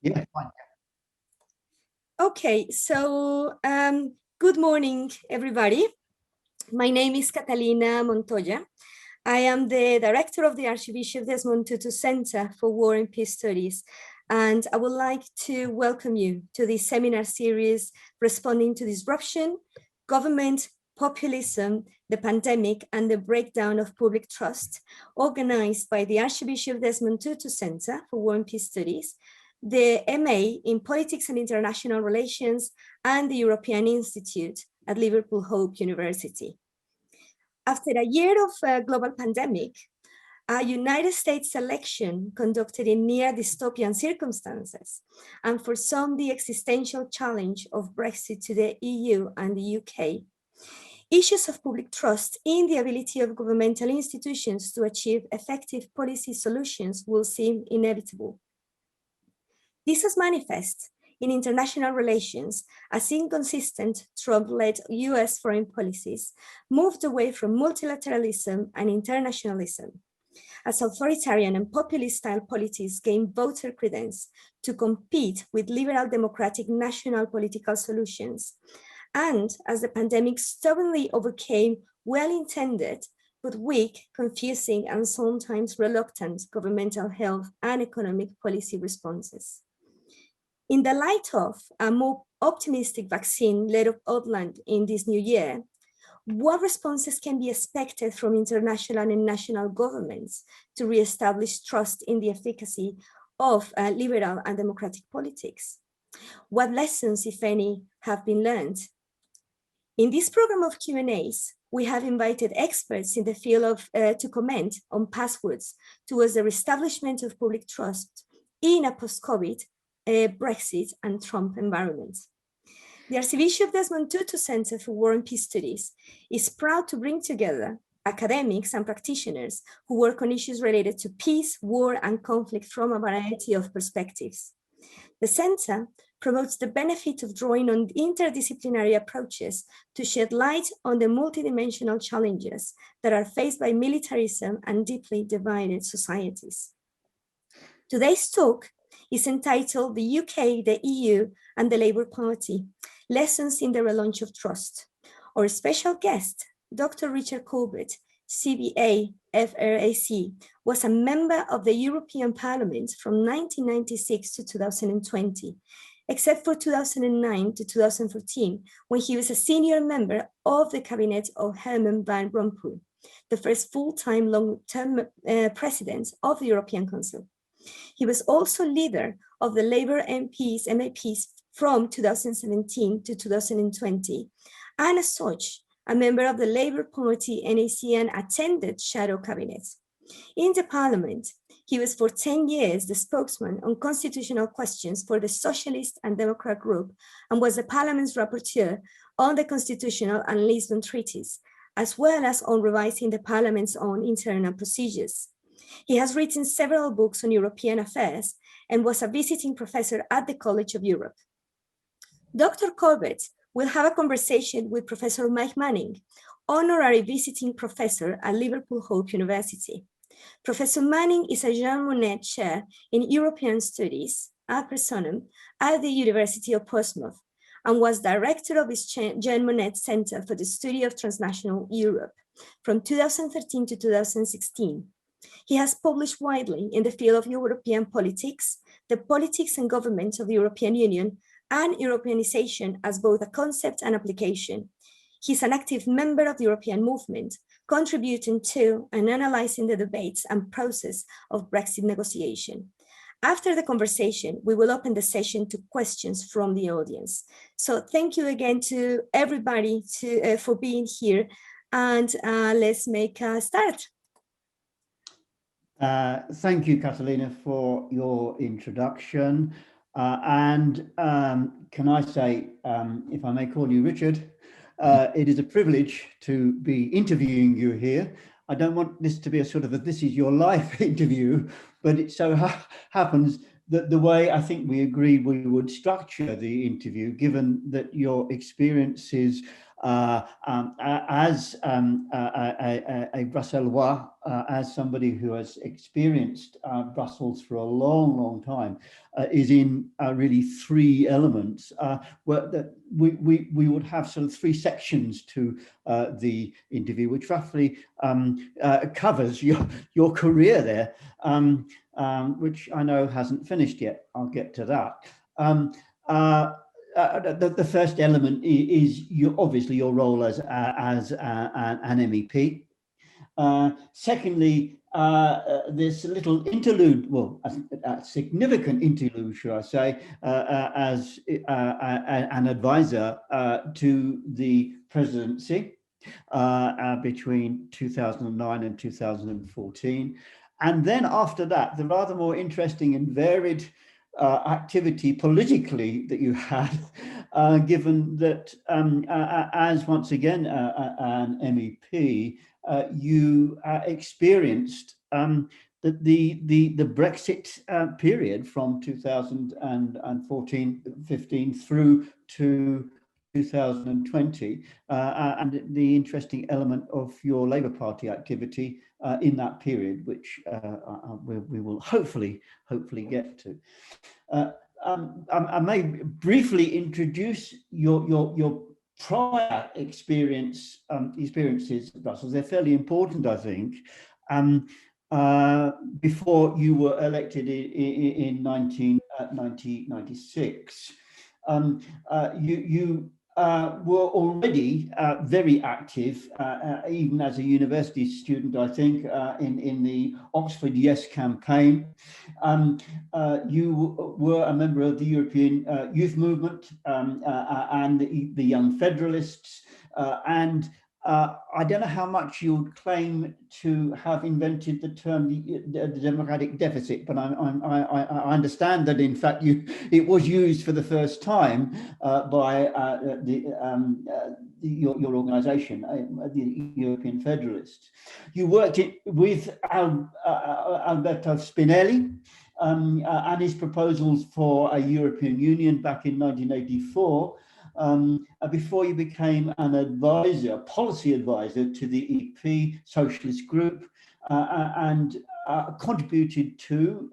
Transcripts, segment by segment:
Yeah, fine. Okay, so good morning, everybody. My name is Catalina Montoya. I am the director of the Archbishop Desmond Tutu Center for War and Peace Studies, and I would like to welcome you to this seminar series, Responding to Disruption, Government, Populism, the Pandemic, and the Breakdown of Public Trust, organized by the Archbishop Desmond Tutu Center for War and Peace Studies, the MA in Politics and International Relations, and the European Institute at Liverpool Hope University. After a year of global pandemic, a United States election conducted in near dystopian circumstances, and for some, the existential challenge of Brexit to the EU and the UK, issues of public trust in the ability of governmental institutions to achieve effective policy solutions will seem inevitable. This has manifested in international relations as inconsistent Trump-led US foreign policies moved away from multilateralism and internationalism, as authoritarian and populist-style policies gained voter credence to compete with liberal democratic national political solutions, and as the pandemic stubbornly overcame well-intended but weak, confusing, and sometimes reluctant governmental health and economic policy responses. In the light of a more optimistic vaccine-led outland in this new year, what responses can be expected from international and national governments to re-establish trust in the efficacy of liberal and democratic politics? What lessons, if any, have been learned? In this program of Q&As, we have invited experts in the field to comment on pathways towards the reestablishment of public trust in a post-COVID, Brexit and Trump environment. The Archbishop Desmond Tutu Center for War and Peace Studies is proud to bring together academics and practitioners who work on issues related to peace, war, and conflict from a variety of perspectives. The center promotes the benefit of drawing on interdisciplinary approaches to shed light on the multidimensional challenges that are faced by militarism and deeply divided societies. Today's talk is entitled The UK, the EU, and the Labour Party, Lessons in the Relaunch of Trust. Our special guest, Dr. Richard Corbett, CBA, FRAC, was a member of the European Parliament from 1996 to 2020, except for 2009 to 2014, when he was a senior member of the cabinet of Herman Van Rompuy, the first full-time long-term president of the European Council. He was also leader of the Labour MAPs from 2017 to 2020, and as such, a member of the Labour Party NAC and attended shadow cabinets. In the Parliament, he was for 10 years the spokesman on constitutional questions for the Socialist and Democrat group and was the Parliament's rapporteur on the Constitutional and Lisbon treaties, as well as on revising the Parliament's own internal procedures. He has written several books on European affairs and was a visiting professor at the College of Europe. Dr. Corbett will have a conversation with Professor Mike Manning, honorary visiting professor at Liverpool Hope University. Professor Manning is a Jean Monnet Chair in European Studies ad personam at the University of Portsmouth and was director of his Jean Monnet Center for the Study of Transnational Europe from 2013 to 2016. He has published widely in the field of European politics, the politics and government of the European Union, and Europeanization as both a concept and application. He's an active member of the European movement, contributing to and analyzing the debates and process of Brexit negotiation. After the conversation, we will open the session to questions from the audience. So thank you again to everybody for being here, and let's make a start. Thank you, Catalina, for your introduction. Can I say, if I may call you Richard, it is a privilege to be interviewing you here. I don't want this to be a sort of this is your life interview, but it so happens that the way I think we agreed we would structure the interview, given that your experiences As a Bruxellois, as somebody who has experienced Brussels for a long, long time, is in really three elements. Where we would have sort of three sections to the interview, which roughly covers your career there, which I know hasn't finished yet. I'll get to that. The first element is obviously your role as an MEP. Secondly, this little interlude, well, a significant interlude, should I say, as an advisor to the presidency between 2009 and 2014. And then after that, the rather more interesting and varied activity politically that you had, given that as once again an MEP, you experienced the Brexit period from 2014-15 through to 2020, and the interesting element of your Labour Party activity in that period, which we will hopefully get to. I may briefly introduce your prior experiences at Brussels. They're fairly important, I think. Before you were elected in 1996, you were already very active, even as a university student, I think, in the Oxford Yes campaign. You were a member of the European Youth Movement and the Young Federalists, and I don't know how much you would claim to have invented the term the democratic deficit, but I understand that in fact it was used for the first time by your organisation, the European Federalists. You worked with Alberto Spinelli and his proposals for a European Union back in 1984. Before you became an advisor, a policy advisor to the EP Socialist Group, and contributed to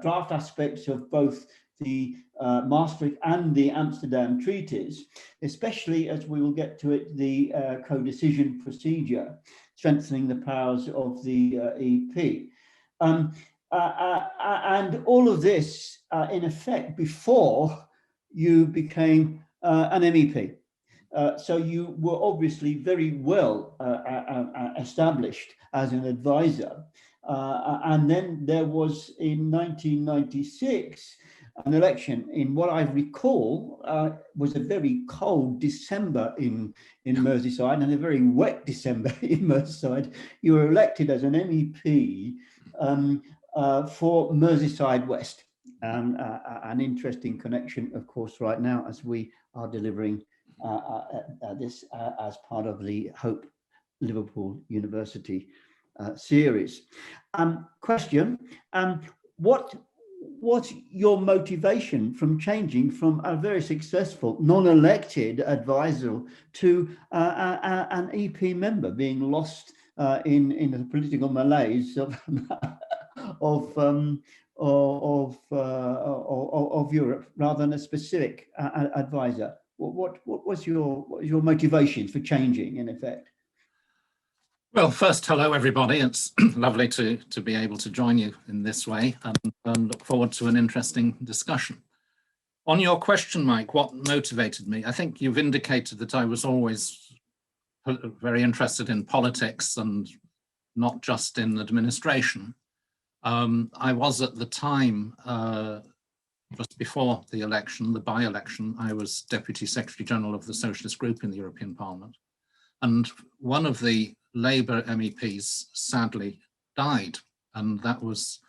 draft aspects of both the Maastricht and the Amsterdam treaties, especially, as we will get to it, the co-decision procedure, strengthening the powers of the EP. And all of this, in effect, before you became an MEP. So you were obviously very well established as an advisor. And then there was, in 1996, an election in what I recall was a very cold December in Merseyside and a very wet December in Merseyside. You were elected as an MEP for Merseyside West. An interesting connection, of course, right now as we are delivering this as part of the Hope Liverpool University series. Question, what was your motivation from changing from a very successful non-elected advisor to an EP member, being lost in the political malaise of Europe rather than a specific advisor? What was your motivation for changing, in effect? Well, first, hello everybody. It's lovely to be able to join you in this way, and look forward to an interesting discussion. On your question, Mike, what motivated me? I think you've indicated that I was always very interested in politics and not just in administration. I was at the time, just before the election, the by-election, I was Deputy Secretary General of the Socialist Group in the European Parliament. And one of the Labour MEPs sadly died, and that was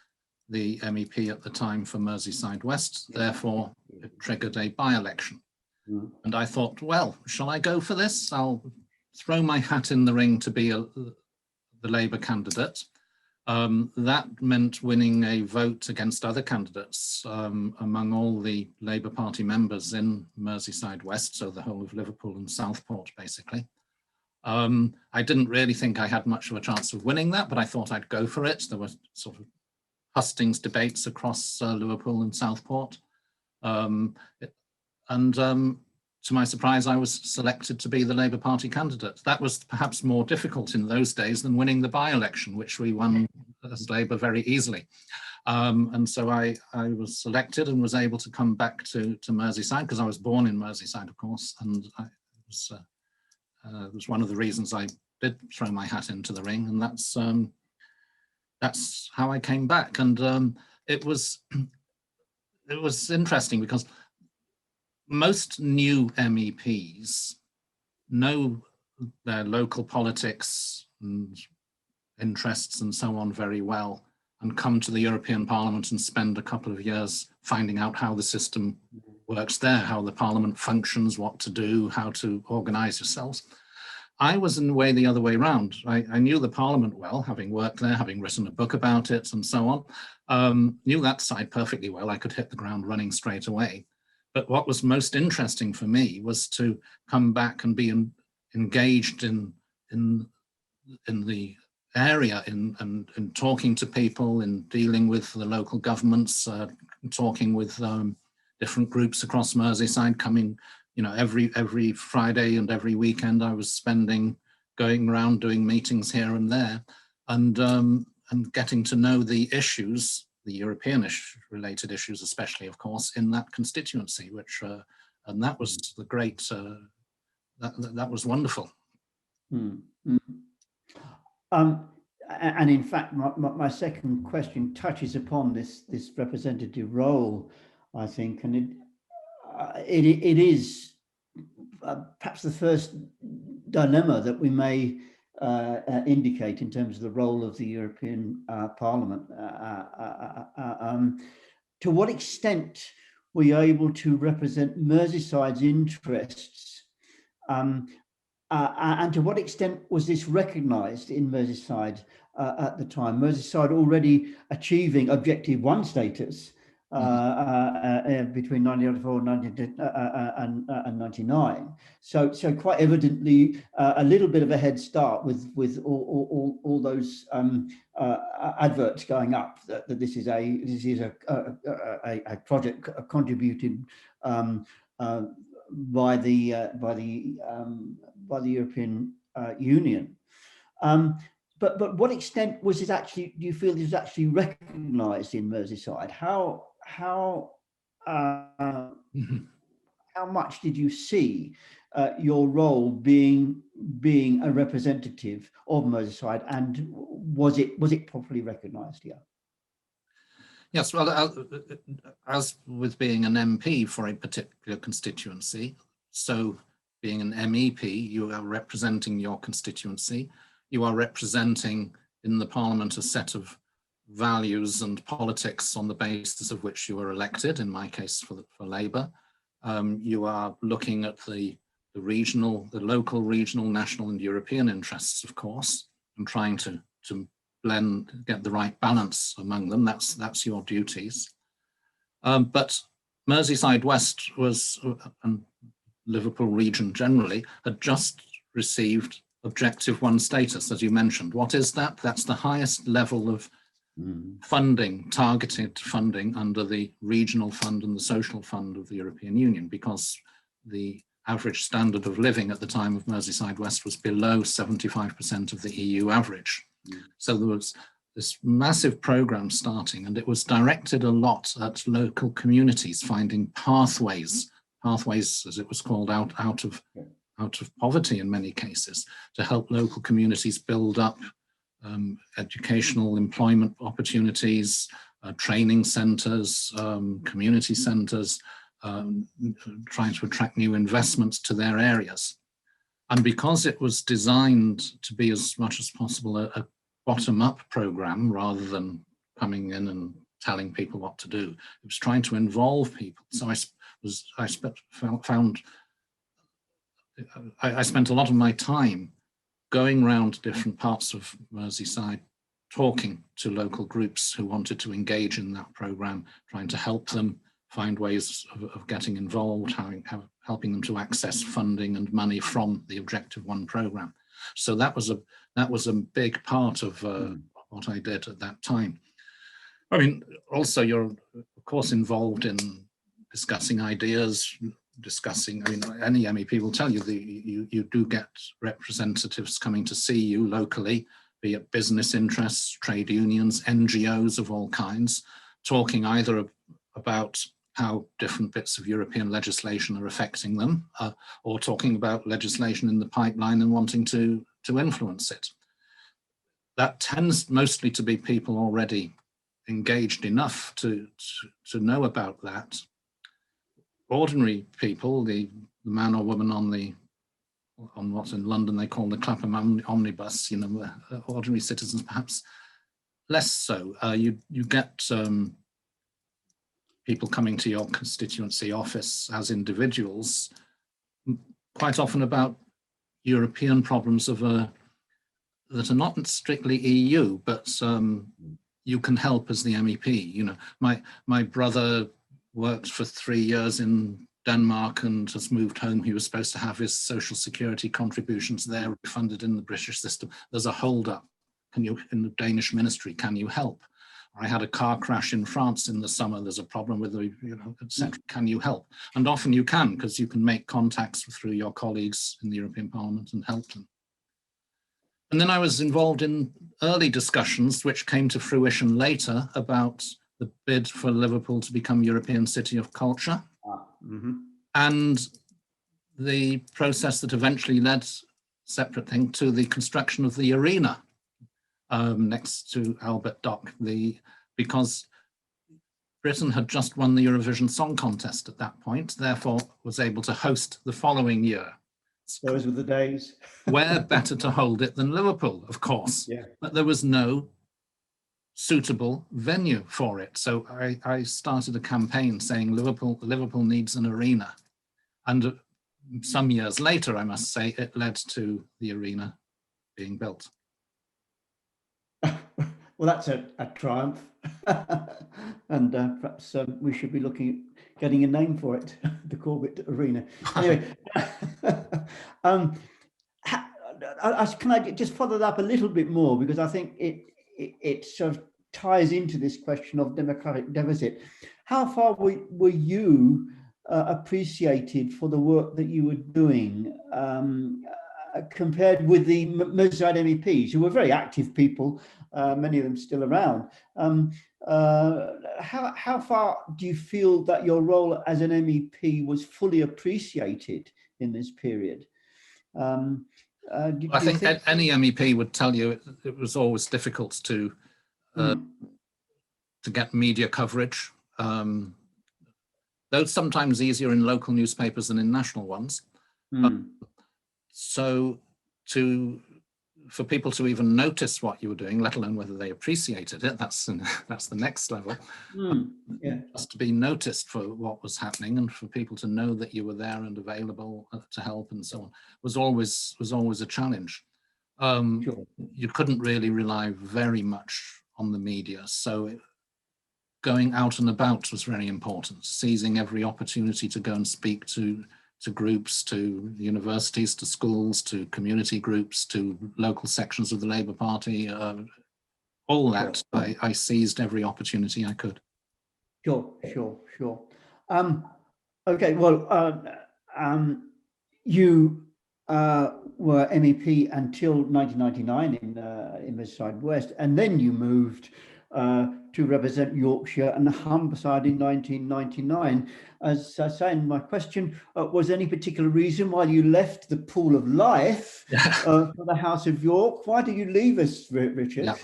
the MEP at the time for Merseyside West. Therefore, it triggered a by-election. And I thought, well, shall I go for this? I'll throw my hat in the ring to be the Labour candidate. That meant winning a vote against other candidates among all the Labour Party members in Merseyside West, so the whole of Liverpool and Southport, basically. I didn't really think I had much of a chance of winning that, but I thought I'd go for it. There were sort of hustings debates across Liverpool and Southport. To my surprise, I was selected to be the Labour Party candidate. That was perhaps more difficult in those days than winning the by-election, which we won as Labour very easily. And so I was selected and was able to come back to Merseyside, because I was born in Merseyside, of course, and it was one of the reasons I did throw my hat into the ring, and that's how I came back. And it was interesting because most new MEPs know their local politics and interests and so on very well, and come to the European Parliament and spend a couple of years finding out how the system works there, how the Parliament functions, what to do, how to organise yourselves. I was in a way the other way around. I knew the Parliament well, having worked there, having written a book about it and so on. Knew that side perfectly well. I could hit the ground running straight away. But what was most interesting for me was to come back and be engaged in the area, in talking to people, in dealing with the local governments, talking with different groups across Merseyside, coming, every Friday and every weekend I was spending going around doing meetings here and there, and getting to know the issues, the European related issues, especially, of course, in that constituency, which, and that was the great, that was wonderful. Mm-hmm. And in fact, my second question touches upon this representative role, I think, and it is perhaps the first dilemma that we may indicate in terms of the role of the European Parliament. To what extent were you able to represent Merseyside's interests, and to what extent was this recognised in Merseyside at the time? Merseyside already achieving Objective 1 status between 1994 and 99. So quite evidently a little bit of a head start with all those adverts going up that this is a project contributed by the European Union. But what extent was it actually, do you feel it was actually recognised in Merseyside? How much did you see your role being a representative of Merseyside, and was it properly recognised? Yeah. Yes, well, as with being an MP for a particular constituency, so being an MEP, you are representing your constituency. You are representing in the Parliament a set of values and politics on the basis of which you were elected, in my case for Labour. You are looking at the local, regional, national and European interests, of course, and trying to get the right balance among them. That's your duties. But Merseyside West was, and Liverpool region generally, had just received Objective 1 status, as you mentioned. What is that? That's the highest level of funding, targeted funding under the regional fund and the social fund of the European Union, because the average standard of living at the time of Merseyside West was below 75% of the EU average. So there was this massive program starting, and it was directed a lot at local communities, finding pathways as it was called, out of poverty in many cases, to help local communities build up educational employment opportunities, training centres, community centres, trying to attract new investments to their areas. And because it was designed to be as much as possible a bottom-up programme rather than coming in and telling people what to do, it was trying to involve people. So I spent a lot of my time going around different parts of Merseyside, talking to local groups who wanted to engage in that program, trying to help them find ways of getting involved, helping them to access funding and money from the Objective One program. So that was a big part of what I did at that time. I mean, also you're of course involved in discussing ideas, I mean, any MEP will tell you that you do get representatives coming to see you locally, be it business interests, trade unions, NGOs of all kinds, talking either about how different bits of European legislation are affecting them, or talking about legislation in the pipeline and wanting to influence it. That tends mostly to be people already engaged enough to know about that. Ordinary people, the man or woman on what in London they call the Clapham omnibus, you know, ordinary citizens perhaps less so. You get people coming to your constituency office as individuals, quite often about European problems that are not strictly EU, but you can help as the MEP. You know, my brother worked for 3 years in Denmark and has moved home. He was supposed to have his social security contributions there refunded in the British system. There's a hold up. In the Danish ministry, can you help? I had a car crash in France in the summer. There's a problem with the, you know, etc. Can you help? And often you can, because you can make contacts through your colleagues in the European Parliament and help them. And then I was involved in early discussions, which came to fruition later, about the bid for Liverpool to become European City of Culture. And the process that eventually led, separate thing, to the construction of the arena next to Albert Dock, because Britain had just won the Eurovision Song Contest at that point, therefore was able to host the following year. Those were the days. Where better to hold it than Liverpool, of course, yeah. But there was no suitable venue for it. So I started a campaign saying Liverpool needs an arena. And some years later, I must say, it led to the arena being built. Well, that's a triumph. And perhaps we should be looking at getting a name for it, the Corbett Arena. Anyway, can I just follow that up a little bit more, because I think it sort of ties into this question of democratic deficit. How far were you appreciated for the work that you were doing compared with the Merseyside MEPs, who were very active people, many of them still around? How far do you feel that your role as an MEP was fully appreciated in this period? I think any MEP would tell you it was always difficult to get media coverage, though sometimes easier in local newspapers than in national ones. So for people to even notice what you were doing, let alone whether they appreciated it, that's the next level. Just to be noticed for what was happening, and for people to know that you were there and available to help and so on, was always a challenge. Sure. You couldn't really rely very much on the media, so going out and about was very important, seizing every opportunity to go and speak to groups, to universities, to schools, to community groups, to local sections of the Labour Party, all that. Sure. I seized every opportunity I could. Sure. Okay, well, you were MEP until 1999 in Merseyside West, and then you moved to represent Yorkshire and Humberside in 1999. As I say in my question, was there any particular reason why you left the pool of life for the House of York? Why did you leave us, Richard? Yeah.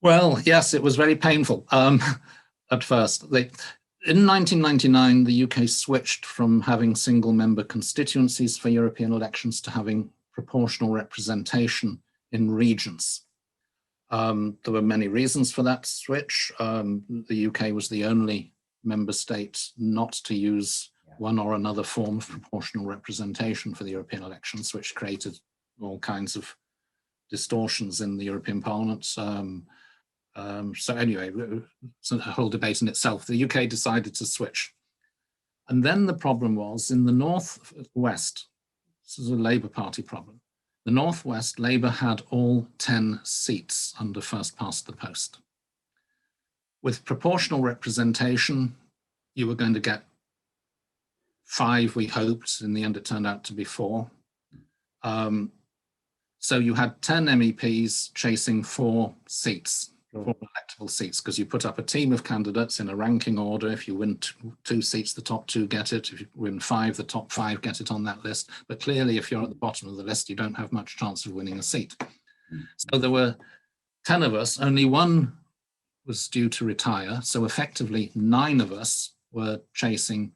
Well, yes, it was very painful at first. In 1999, the UK switched from having single-member constituencies for European elections to having proportional representation in regions. There were many reasons for that switch. The UK was the only member state not to use one or another form of proportional representation for the European elections, which created all kinds of distortions in the European Parliament. So anyway, it's a whole debate in itself. The UK decided to switch. And then the problem was in the Northwest, this is a Labour Party problem. The Northwest, Labour had all 10 seats under first past the post. With proportional representation, you were going to get 5, we hoped. In the end, it turned out to be 4. So you had 10 MEPs chasing 4 seats, 4 electable seats, because you put up a team of candidates in a ranking order. If you win 2 seats, the top 2 get it. If you win 5, the top 5 get it on that list. But clearly, if you're at the bottom of the list, you don't have much chance of winning a seat. So there were 10 of us, only 1 was due to retire. So effectively, 9 of us were chasing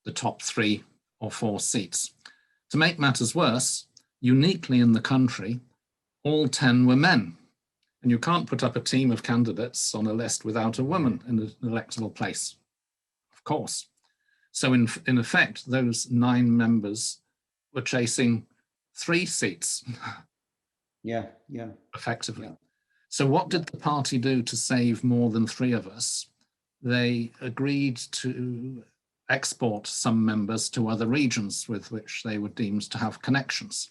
the top 3 or 4 seats. To make matters worse, uniquely in the country, all 10 were men. And you can't put up a team of candidates on a list without a woman in an electoral place, of course. So in effect, those 9 members were chasing 3 seats. Yeah. Effectively. Yeah. So what did the party do to save more than 3 of us? They agreed to export some members to other regions with which they were deemed to have connections.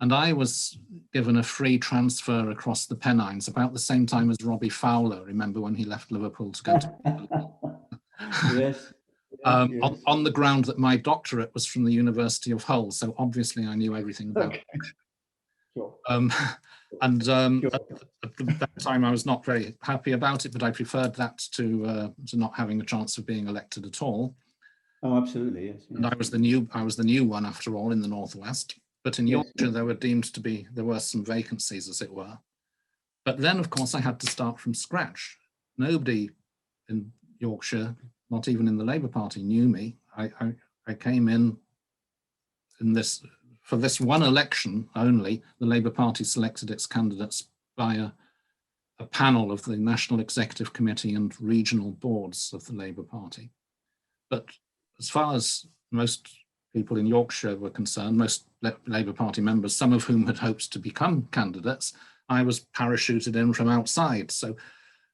And I was given a free transfer across the Pennines about the same time as Robbie Fowler. Remember when he left Liverpool to go to Liverpool? Yes. On the ground that my doctorate was from the University of Hull. So obviously I knew everything about it. Sure. Sure. At that time I was not very happy about it, but I preferred that to not having a chance of being elected at all. Oh, absolutely, yes. And I was the new one after all in the Northwest. But in Yorkshire, there were some vacancies, as it were. But then, of course, I had to start from scratch. Nobody in Yorkshire, not even in the Labour Party, knew me. I came in this, for this one election only, the Labour Party selected its candidates via a panel of the National Executive Committee and regional boards of the Labour Party. But as far as most people in Yorkshire were concerned, most Labour Party members, some of whom had hoped to become candidates, I was parachuted in from outside. So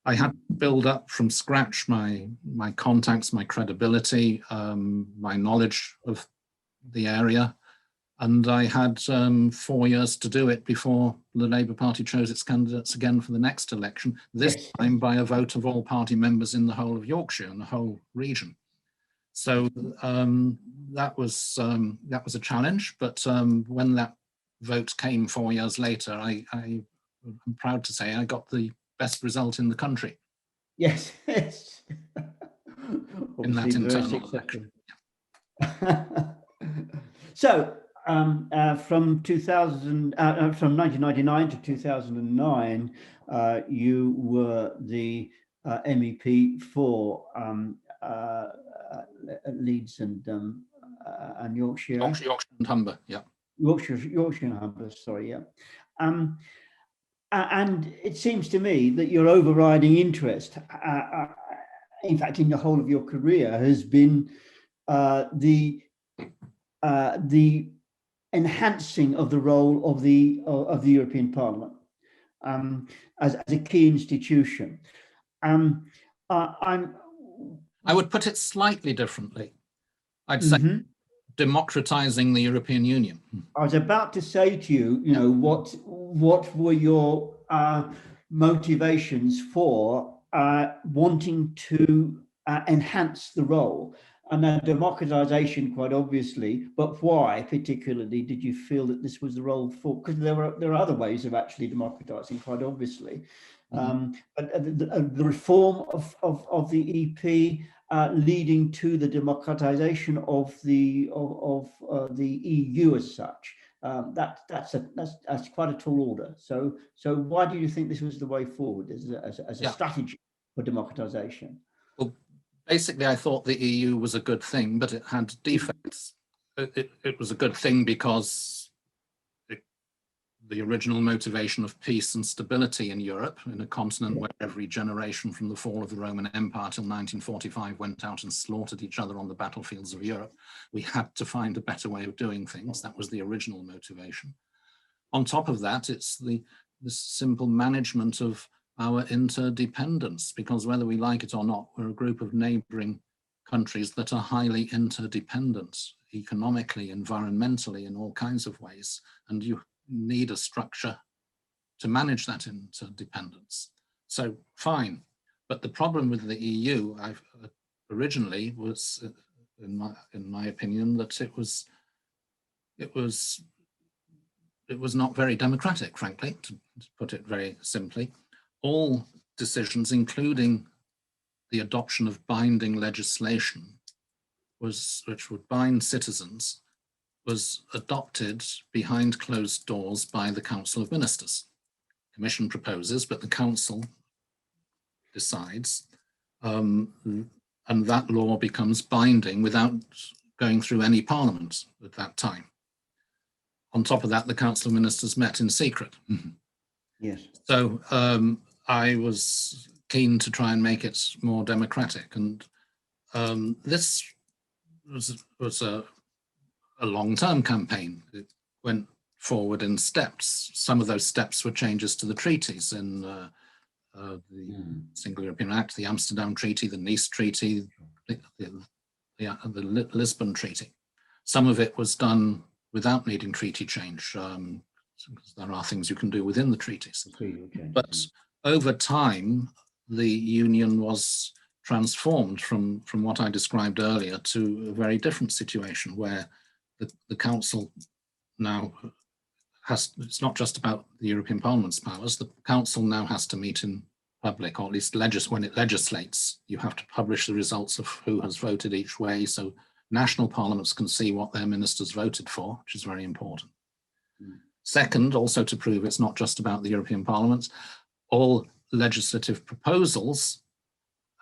I had to build up from scratch my contacts, my credibility, my knowledge of the area. And I had 4 years to do it before the Labour Party chose its candidates again for the next election, this time by a vote of all party members in the whole of Yorkshire and the whole region. So that was a challenge, but when that vote came 4 years later, I'm proud to say I got the best result in the country. Yes. In that internal election. So from 1999 to 2009, you were the MEP for Leeds and Yorkshire. Yorkshire and Humber, yeah. Yorkshire and Humber, sorry, yeah. And it seems to me that your overriding interest, in fact, in the whole of your career, has been the enhancing of the role of the European Parliament as a key institution. I would put it slightly differently. I'd say democratizing the European Union. I was about to say to you, what were your motivations for wanting to enhance the role? And then democratization, quite obviously, but why particularly did you feel that this was the role for? Because there are other ways of actually democratizing, quite obviously. But the reform of the EP leading to the democratization of the EU as such. That's quite a tall order. So why do you think this was the way forward as a strategy for democratization? Well, basically, I thought the EU was a good thing, but it had defects. It was a good thing because the original motivation of peace and stability in Europe, in a continent where every generation from the fall of the Roman Empire till 1945 went out and slaughtered each other on the battlefields of Europe. We had to find a better way of doing things. That was the original motivation. On top of that, it's the simple management of our interdependence, because whether we like it or not, we're a group of neighboring countries that are highly interdependent, economically, environmentally, in all kinds of ways. And you need a structure to manage that interdependence. So fine. But the problem with the EU originally was, in my opinion, that it was not very democratic, frankly, to put it very simply. All decisions, including the adoption of binding legislation, which would bind citizens, was adopted behind closed doors by the Council of Ministers. The Commission proposes, but the Council decides, and that law becomes binding without going through any parliament at that time. On top of that, the Council of Ministers met in secret. Yes. So I was keen to try and make it more democratic, and this was a long-term campaign. It went forward in steps. Some of those steps were changes to the treaties in the Single European Act, the Amsterdam Treaty, the Nice Treaty, the Lisbon Treaty. Some of it was done without needing treaty change. There are things you can do within the treaties. But over time, the Union was transformed from what I described earlier to a very different situation where the Council now it's not just about the European Parliament's powers. The Council now has to meet in public, or at least when it legislates, you have to publish the results of who has voted each way, so national parliaments can see what their ministers voted for, which is very important. Second, also to prove it's not just about the European Parliament, all legislative proposals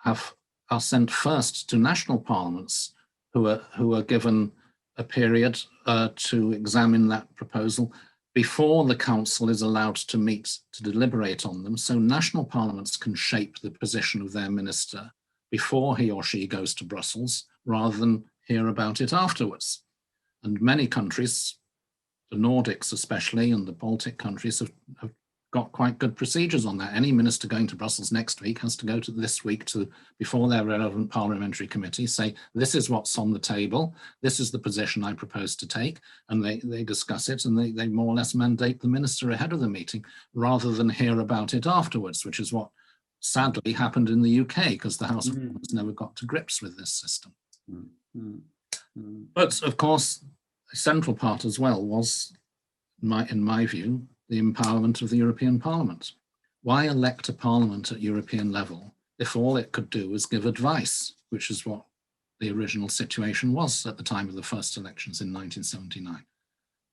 are sent first to national parliaments, who are given a period to examine that proposal before the Council is allowed to meet to deliberate on them. So national parliaments can shape the position of their minister before he or she goes to Brussels, rather than hear about it afterwards. And many countries, the Nordics especially, and the Baltic countries have got quite good procedures on that. Any minister going to Brussels next week has to go to this week before their relevant parliamentary committee, say, this is what's on the table, this is the position I propose to take, and they discuss it, and they more or less mandate the minister ahead of the meeting, rather than hear about it afterwards, which is what sadly happened in the UK, because the House of Commons never got to grips with this system. But of course, a central part as well was, in my view, the empowerment of the European Parliament. Why elect a parliament at European level if all it could do was give advice, which is what the original situation was at the time of the first elections in 1979.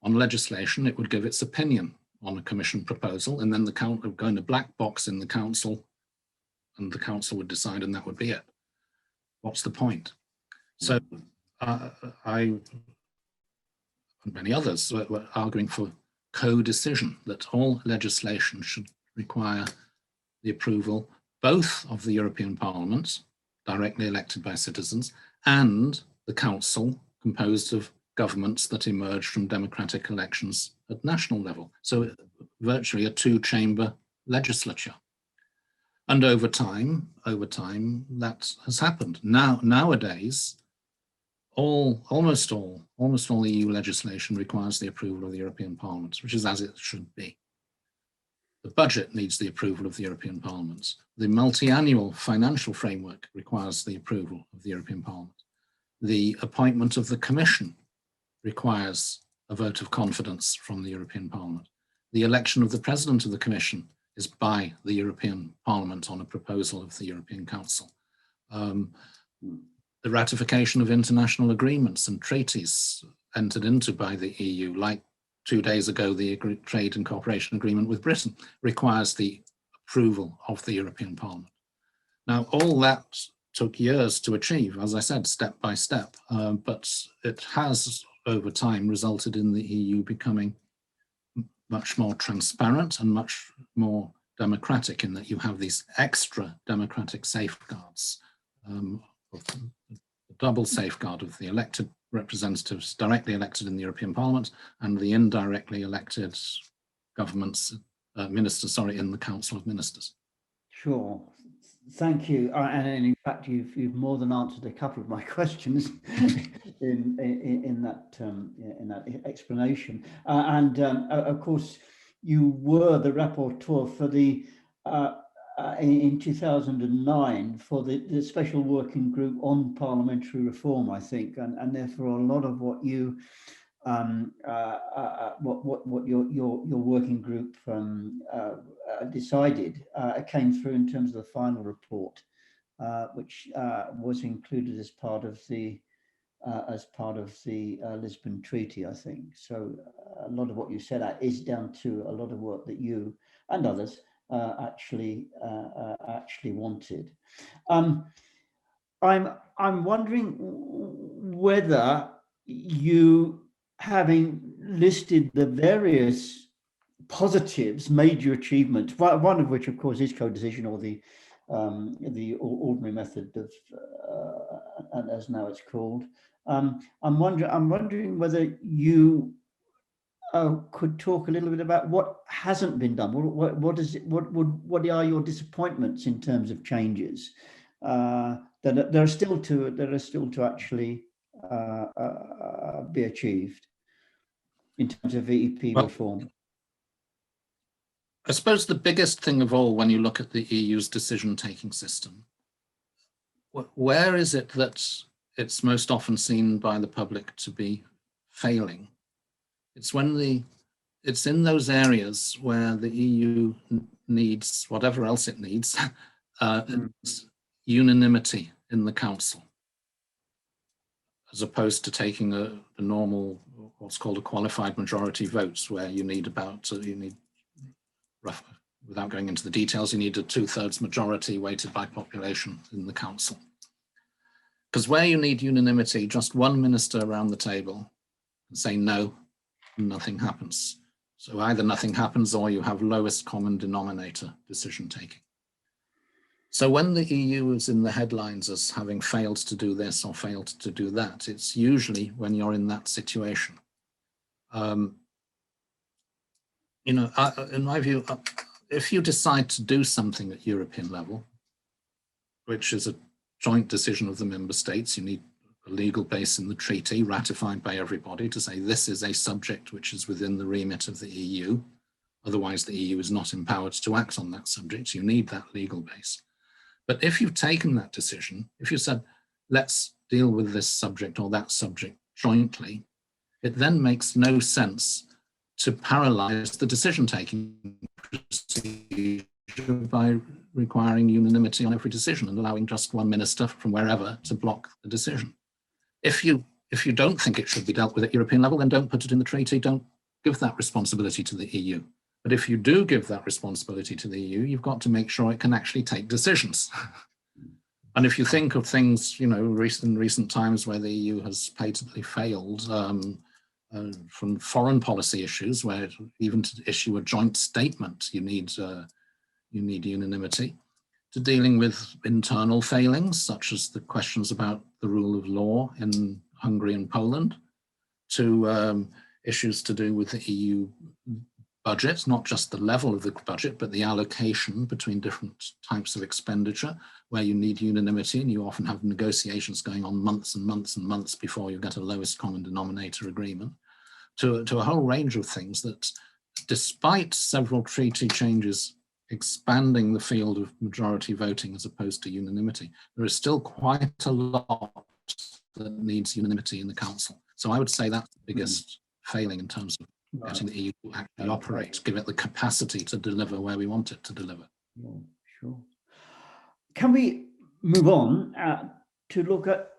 On legislation, it would give its opinion on a Commission proposal, and then the Council would go in a black box in the Council, and the Council would decide, and that would be it. What's the point? So I and many others were arguing for co-decision, that all legislation should require the approval both of the European Parliament, directly elected by citizens, and the Council, composed of governments that emerge from democratic elections at national level. So virtually a two-chamber legislature. And over time, that has happened. Nowadays, almost all EU legislation requires the approval of the European Parliament, which is as it should be. The budget needs the approval of the European Parliament. The multi-annual financial framework requires the approval of the European Parliament. The appointment of the Commission requires a vote of confidence from the European Parliament. The election of the President of the Commission is by the European Parliament on a proposal of the European Council. The ratification of international agreements and treaties entered into by the EU, like 2 days ago, the Trade and Cooperation Agreement with Britain, requires the approval of the European Parliament. Now, all that took years to achieve, as I said, step by step, but it has over time resulted in the EU becoming much more transparent and much more democratic, in that you have these extra democratic safeguards, the double safeguard of the elected representatives directly elected in the European Parliament and the indirectly elected government's ministers, sorry, in the Council of Ministers. Sure. Thank you. And in fact, you've more than answered a couple of my questions in that explanation. Of course, you were the rapporteur for the in 2009 for the special working group on parliamentary reform, I think, and therefore a lot of what you what your working group decided came through in terms of the final report, which was included as part of the Lisbon Treaty, I think. So a lot of what you said is down to a lot of work that you and others actually wanted. I'm wondering whether you, having listed the various positives, major achievements, one of which, of course, is co-decision, or the ordinary method of, as now it's called. I'm wondering whether you could talk a little bit about what hasn't been done. What are your disappointments in terms of changes that are still to actually be achieved in terms of VEP reform? I suppose the biggest thing of all, when you look at the EU's decision-taking system, where is it that it's most often seen by the public to be failing? It's it's in those areas where the EU needs whatever else it needs, unanimity in the Council, as opposed to taking a normal, what's called a qualified majority votes, where you need without going into the details, you need a 2/3 majority weighted by population in the Council. Because where you need unanimity, just one minister around the table can say no, and nothing happens. So either nothing happens or you have lowest common denominator decision taking. So when the EU is in the headlines as having failed to do this or failed to do that, it's usually when you're in that situation. In my view, if you decide to do something at European level, which is a joint decision of the member states, you need a legal base in the treaty ratified by everybody to say this is a subject which is within the remit of the EU. Otherwise, the EU is not empowered to act on that subject. You need that legal base. But if you've taken that decision, if you said, let's deal with this subject or that subject jointly, it then makes no sense to paralyze the decision-taking procedure by requiring unanimity on every decision and allowing just one minister from wherever to block the decision. If you don't think it should be dealt with at European level, then don't put it in the treaty, don't give that responsibility to the EU. But if you do give that responsibility to the EU, you've got to make sure it can actually take decisions. And if you think of things, recent times where the EU has patently failed, from foreign policy issues, where even to issue a joint statement, you need unanimity, to dealing with internal failings, such as the questions about the rule of law in Hungary and Poland, to issues to do with the EU budget, not just the level of the budget, but the allocation between different types of expenditure, where you need unanimity, and you often have negotiations going on months and months and months before you get a lowest common denominator agreement, to a whole range of things that, despite several treaty changes expanding the field of majority voting as opposed to unanimity, there is still quite a lot that needs unanimity in the Council. So I would say that's the biggest failing in terms of getting the EU to actually operate, give it the capacity to deliver where we want it to deliver. Sure. Can we move on to look at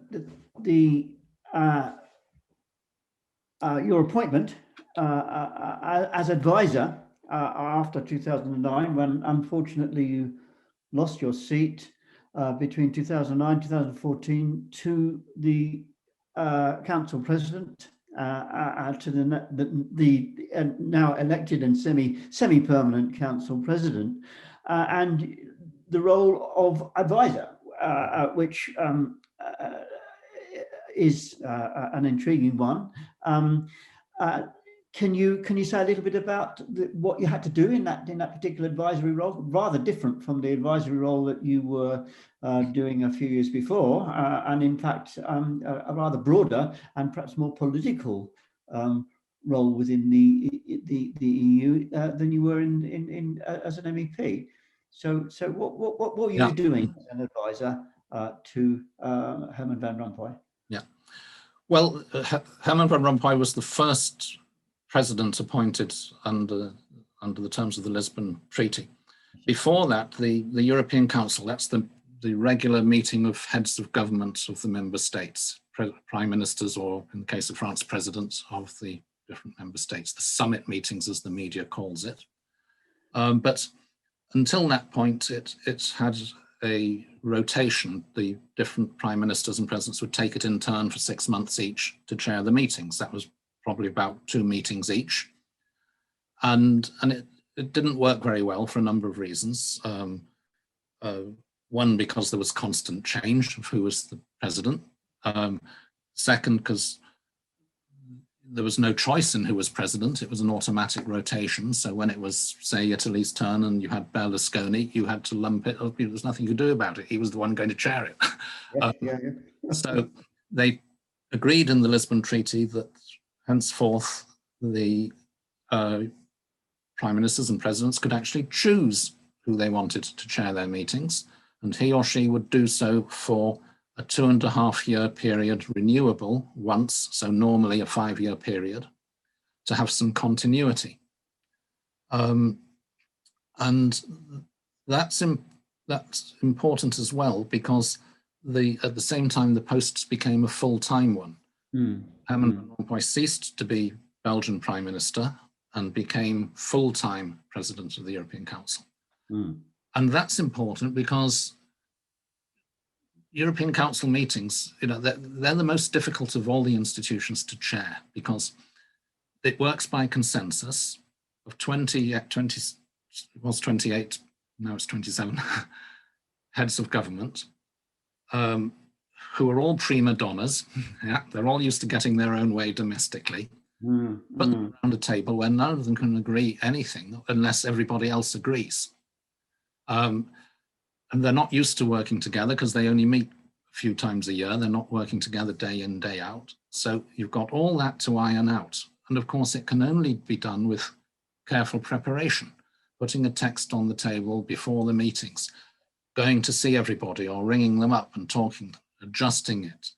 your appointment as advisor after 2009, when unfortunately you lost your seat between 2009 and 2014 to the council president, to the now elected and semi-permanent council president, and the role of advisor, which is an intriguing one. can you say a little bit about what you had to do in that particular advisory role? Rather different from the advisory role that you were doing a few years before, and in fact a rather broader and perhaps more political role within the EU than you were in as an MEP. So what were you doing as an advisor to Herman Van Rompuy? Yeah, well, Herman Van Rompuy was the first president appointed under the terms of the Lisbon Treaty. Before that, the European Council, that's the regular meeting of heads of government of the member states, prime ministers, or in the case of France, presidents of the different member states, the summit meetings as the media calls it. But until that point, it had a rotation. The different prime ministers and presidents would take it in turn for 6 months each to chair the meetings. That was probably about 2 meetings each. And it didn't work very well for a number of reasons. One, because there was constant change of who was the president. Second, because there was no choice in who was president. It was an automatic rotation. So when it was, say, Italy's turn and you had Berlusconi, you had to lump it up. There was nothing you could do about it. He was the one going to chair it. So they agreed in the Lisbon Treaty that henceforth the prime ministers and presidents could actually choose who they wanted to chair their meetings, and he or she would do so for a 2.5-year period, renewable once, so normally a 5-year period, to have some continuity. And that's important as well, because at the same time the posts became a full-time one. Herman Van Rompuy ceased to be Belgian Prime Minister and became full-time President of the European Council. And that's important because European Council meetings, they're the most difficult of all the institutions to chair, because it works by consensus of 28, now it's 27 heads of government, who are all prima donnas. Yeah, they're all used to getting their own way domestically, but around a table where none of them can agree anything unless everybody else agrees. And they're not used to working together because they only meet a few times a year. They're not working together day in, day out. So you've got all that to iron out. And of course, it can only be done with careful preparation, putting a text on the table before the meetings, going to see everybody or ringing them up and talking, adjusting it,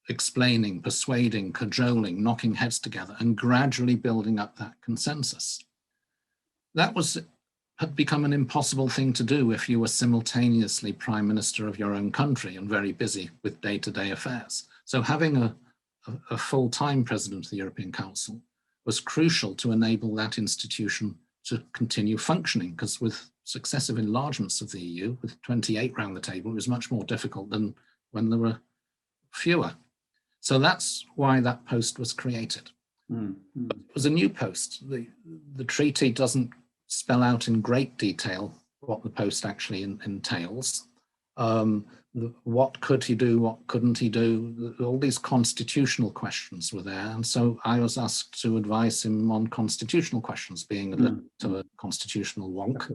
explaining, persuading, cajoling, knocking heads together, and gradually building up that consensus. That had become an impossible thing to do if you were simultaneously prime minister of your own country and very busy with day-to-day affairs. So having a full-time president of the European Council was crucial to enable that institution to continue functioning, because with successive enlargements of the EU, with 28 round the table, it was much more difficult than when there were fewer. So that's why that post was created. But it was a new post. The treaty doesn't spell out in great detail what the post actually entails. What could he do, what couldn't he do? All these constitutional questions were there. And so I was asked to advise him on constitutional questions, being a little bit of a constitutional wonk.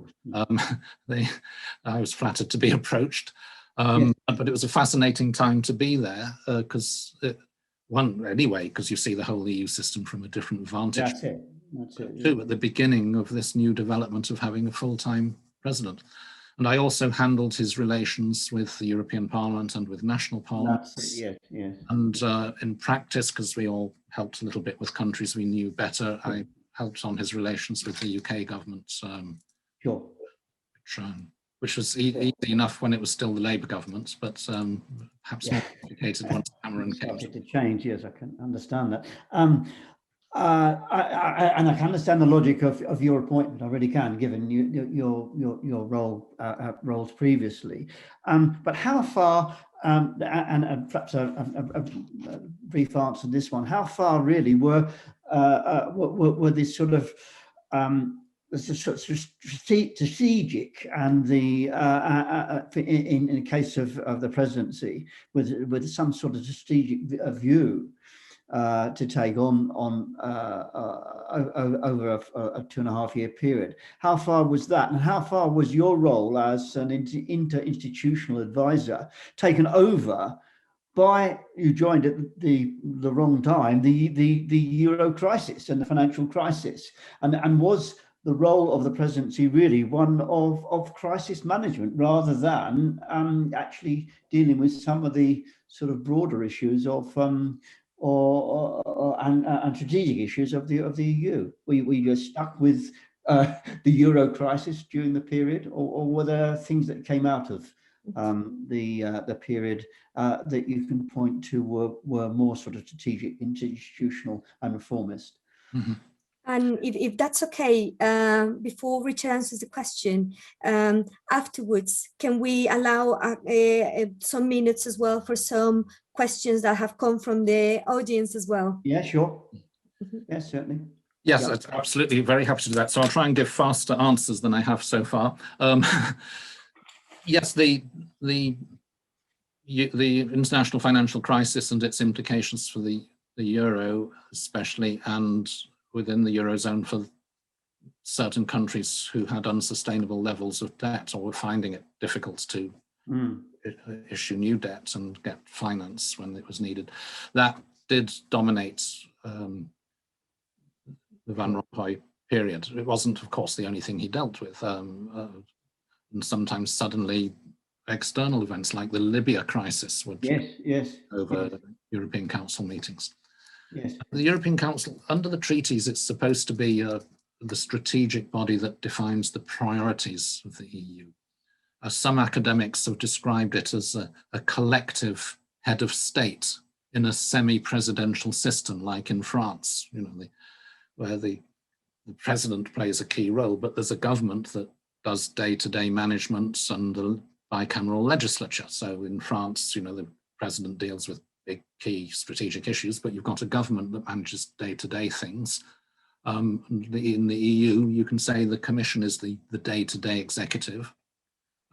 I was flattered to be approached. But it was a fascinating time to be there, because because you see the whole EU system from a different vantage. That's it. At the beginning of this new development of having a full-time president. And I also handled his relations with the European Parliament and with national parliaments. That's it, yes. And in practice, because we all helped a little bit with countries we knew better, I helped on his relations with the UK government. Which was easy enough when it was still the Labour government, but perhaps more complicated once Cameron came. To change, yes, I can understand that. And I can understand the logic of your appointment. I really can, given your roles previously. But how far, and perhaps a brief answer to this one, how far really were these sort of strategic and the in the case of the presidency with some sort of strategic view to take on over a 2.5 year period. How far was that, and how far was your role as an interinstitutional advisor taken over by, you joined at the wrong time, the Euro crisis and the financial crisis, and was the role of the presidency really one of crisis management rather than actually dealing with some of the sort of broader issues of and strategic issues of the EU? Were you just stuck with the Euro crisis during the period, or were there things that came out of the period that you can point to were more sort of strategic, institutional, and reformist? Mm-hmm. And if that's okay, before Richard answers the question, afterwards, can we allow some minutes as well for some questions that have come from the audience as well? Yeah, sure. Yes, certainly. Yes, yeah. Absolutely. Very happy to do that. So I'll try and give faster answers than I have so far. Yes, the international financial crisis and its implications for the euro, especially, and within the Eurozone for certain countries who had unsustainable levels of debt or were finding it difficult to issue new debt and get finance when it was needed. That did dominate the Van Rompuy period. It wasn't, of course, the only thing he dealt with. And sometimes suddenly external events like the Libya crisis would over European Council meetings. Yes. The European Council, under the treaties, it's supposed to be the strategic body that defines the priorities of the EU. Some academics have described it as a collective head of state in a semi-presidential system, like in France, where the president plays a key role, but there's a government that does day-to-day management and the bicameral legislature. So in France, the president deals with big key strategic issues, but you've got a government that manages day-to-day things. In the EU, you can say the Commission is the day-to-day executive.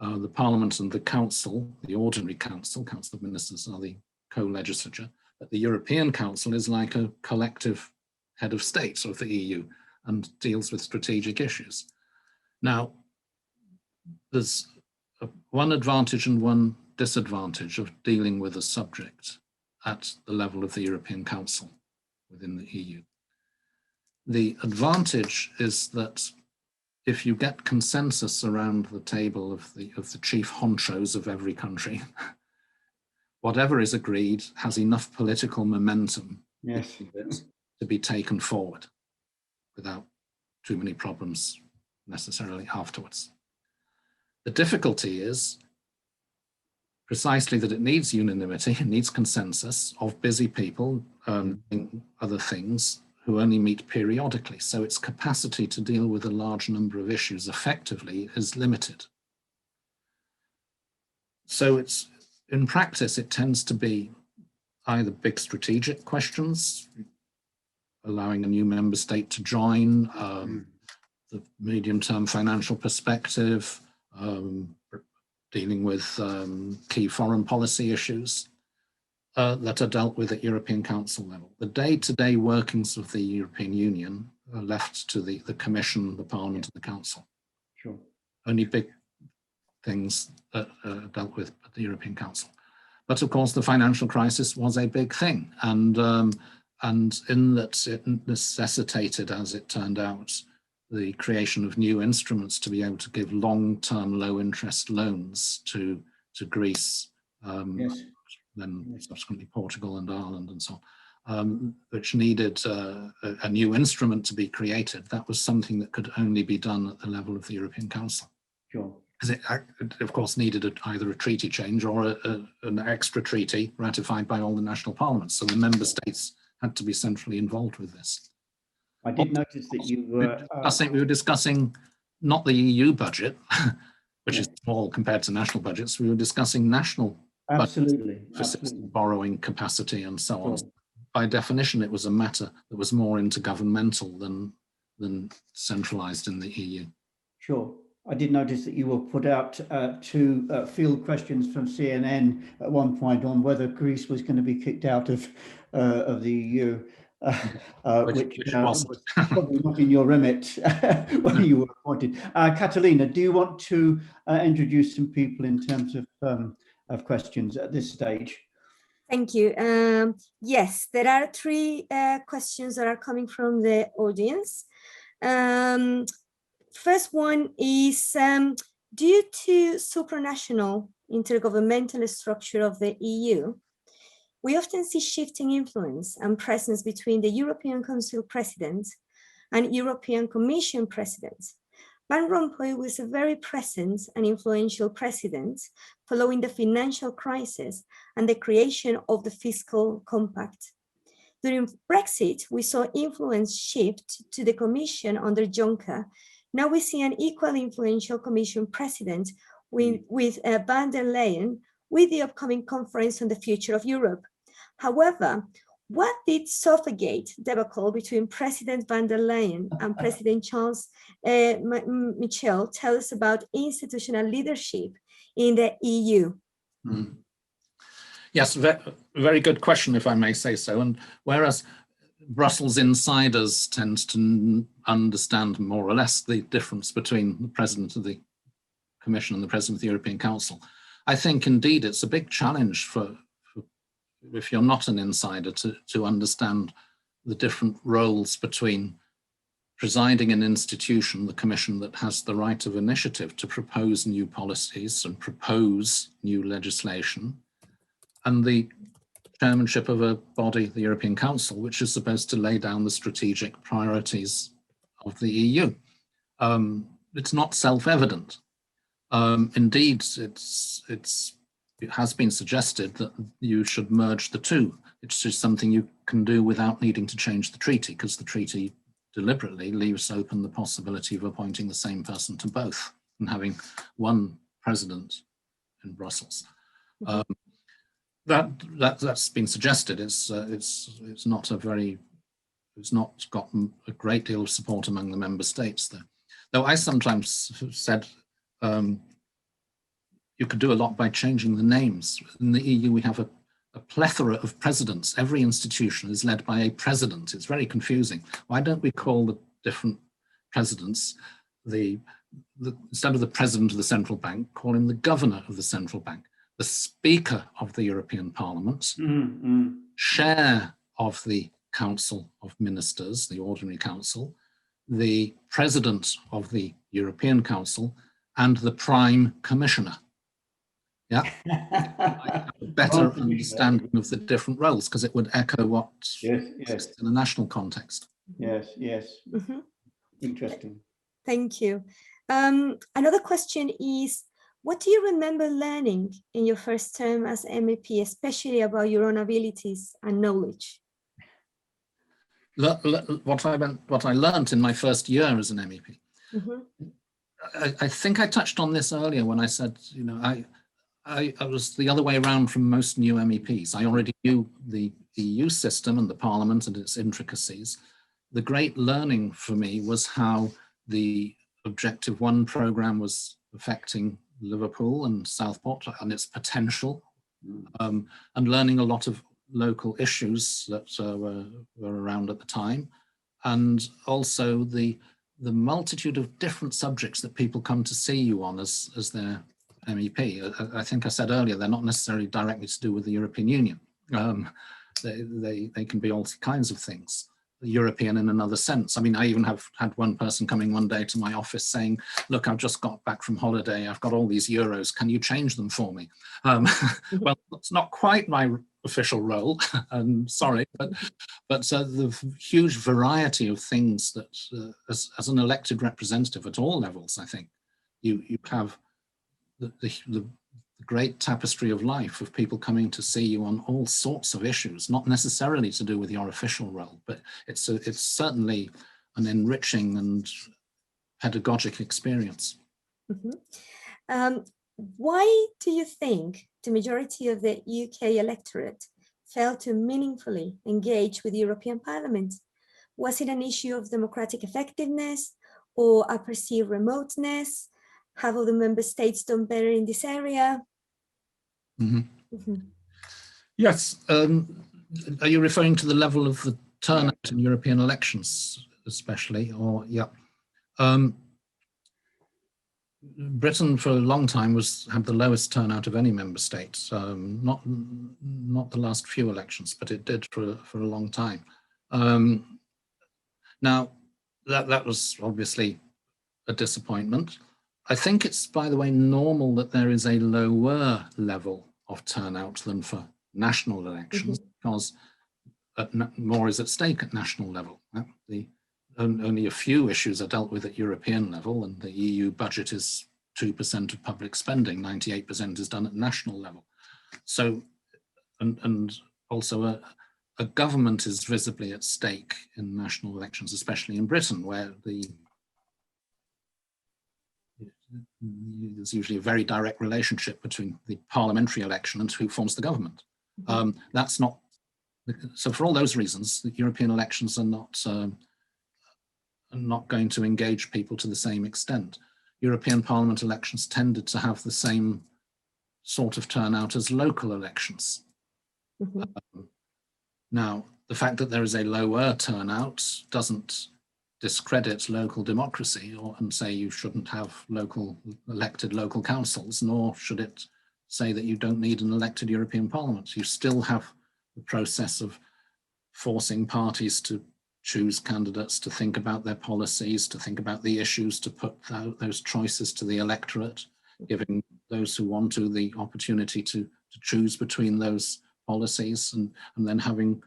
The Parliament and the Council, the ordinary Council of Ministers, are the co-legislature. But the European Council is like a collective head of state of the EU and deals with strategic issues. Now, there's one advantage and one disadvantage of dealing with a subject at the level of the European Council within the EU. The advantage is that if you get consensus around the table of the chief honchos of every country, whatever is agreed has enough political momentum to be taken forward without too many problems necessarily afterwards. The difficulty is precisely that it needs unanimity, it needs consensus of busy people doing other things who only meet periodically. So its capacity to deal with a large number of issues effectively is limited. So in practice, it tends to be either big strategic questions, allowing a new member state to join, the medium-term financial perspective, dealing with key foreign policy issues that are dealt with at European Council level. The day-to-day workings of the European Union are left to the Commission, the Parliament, and the Council. Sure. Only big things that are dealt with at the European Council. But of course, the financial crisis was a big thing, and in that it necessitated, as it turned out, the creation of new instruments to be able to give long-term low-interest loans to Greece, then subsequently Portugal and Ireland and so on, which needed a new instrument to be created. That was something that could only be done at the level of the European Council. Sure. Because it, of course, needed either a treaty change or an extra treaty ratified by all the national parliaments. So the member states had to be centrally involved with this. I did notice that you were we were discussing not the EU budget, which is small compared to national budgets. We were discussing national budgets, borrowing capacity and so on. By definition, it was a matter that was more intergovernmental than centralized in the EU. Sure. I did notice that you will put out two field questions from CNN at one point on whether Greece was going to be kicked out of the EU, which was probably not in your remit when you were appointed. Catalina, do you want to introduce some people in terms of questions at this stage? Thank you. Yes, there are three questions that are coming from the audience. First one is, due to supranational intergovernmental structure of the EU, we often see shifting influence and presence between the European Council President and European Commission President. Van Rompuy was a very present and influential president following the financial crisis and the creation of the fiscal compact. During Brexit, we saw influence shift to the Commission under Juncker. Now we see an equally influential Commission President with van der Leyen with the upcoming conference on the future of Europe. However, what did suffocate debacle between President van der Leyen and President Charles Michel tell us about institutional leadership in the EU? Yes, very good question, if I may say so. And whereas Brussels insiders tend to understand more or less the difference between the President of the Commission and the President of the European Council, I think indeed it's a big challenge for if you're not an insider to understand the different roles between presiding an institution, the Commission, that has the right of initiative to propose new policies and propose new legislation, and the chairmanship of a body, the European Council, which is supposed to lay down the strategic priorities of the EU. It's not self-evident. Indeed, it has been suggested that you should merge the two. It's just something you can do without needing to change the treaty, because the treaty deliberately leaves open the possibility of appointing the same person to both and having one president in Brussels. That's been suggested. It's not got a great deal of support among the member states, though I sometimes have said you could do a lot by changing the names. In the EU, we have a plethora of presidents. Every institution is led by a president. It's very confusing. Why don't we call the different presidents instead of the president of the central bank, call him the governor of the central bank, the Speaker of the European Parliament, Chair of the Council of Ministers, the Ordinary Council, the President of the European Council, and the Prime Commissioner. Yeah, better understanding of the different roles, because it would echo what exists in a national context. Yes. Interesting. Thank you. Another question is, what do you remember learning in your first term as MEP, especially about your own abilities and knowledge? What I learned in my first year as an MEP. I think I touched on this earlier when I said, I was the other way around from most new MEPs. I already knew the EU system and the Parliament and its intricacies. The great learning for me was how the Objective 1 programme was affecting Liverpool and Southport and its potential, and learning a lot of local issues that were around at the time, and also the multitude of different subjects that people come to see you on as their MEP. I think I said earlier, they're not necessarily directly to do with the European Union. They can be all kinds of things. European in another sense. I mean, I even have had one person coming one day to my office saying, look, I've just got back from holiday. I've got all these euros. Can you change them for me? Well, it's not quite my official role. I'm sorry, but the huge variety of things that as an elected representative at all levels, I think you have the great tapestry of life of people coming to see you on all sorts of issues, not necessarily to do with your official role, but it's certainly an enriching and pedagogic experience. Why do you think the majority of the UK electorate failed to meaningfully engage with the European Parliament? Was it an issue of democratic effectiveness or a perceived remoteness? Have other member states done better in this area? Yes. Are you referring to the level of the turnout in European elections, especially? Or Britain for a long time had the lowest turnout of any member state. Not the last few elections, but it did for a long time. Now that was obviously a disappointment. I think it's, by the way, normal that there is a lower level of turnout than for national elections, because more is at stake at national level. Only a few issues are dealt with at European level, and the EU budget is 2% of public spending, 98% is done at national level. So, and also a government is visibly at stake in national elections, especially in Britain, where there's usually a very direct relationship between the parliamentary election and who forms the government. That's not, so for all those reasons, the European elections are not going to engage people to the same extent. European Parliament elections tended to have the same sort of turnout as local elections. Now, the fact that there is a lower turnout doesn't discredit local democracy and say you shouldn't have elected local councils, nor should it say that you don't need an elected European Parliament. You still have the process of forcing parties to choose candidates, to think about their policies, to think about the issues, to put those choices to the electorate, giving those who want to the opportunity to choose between those policies, and then having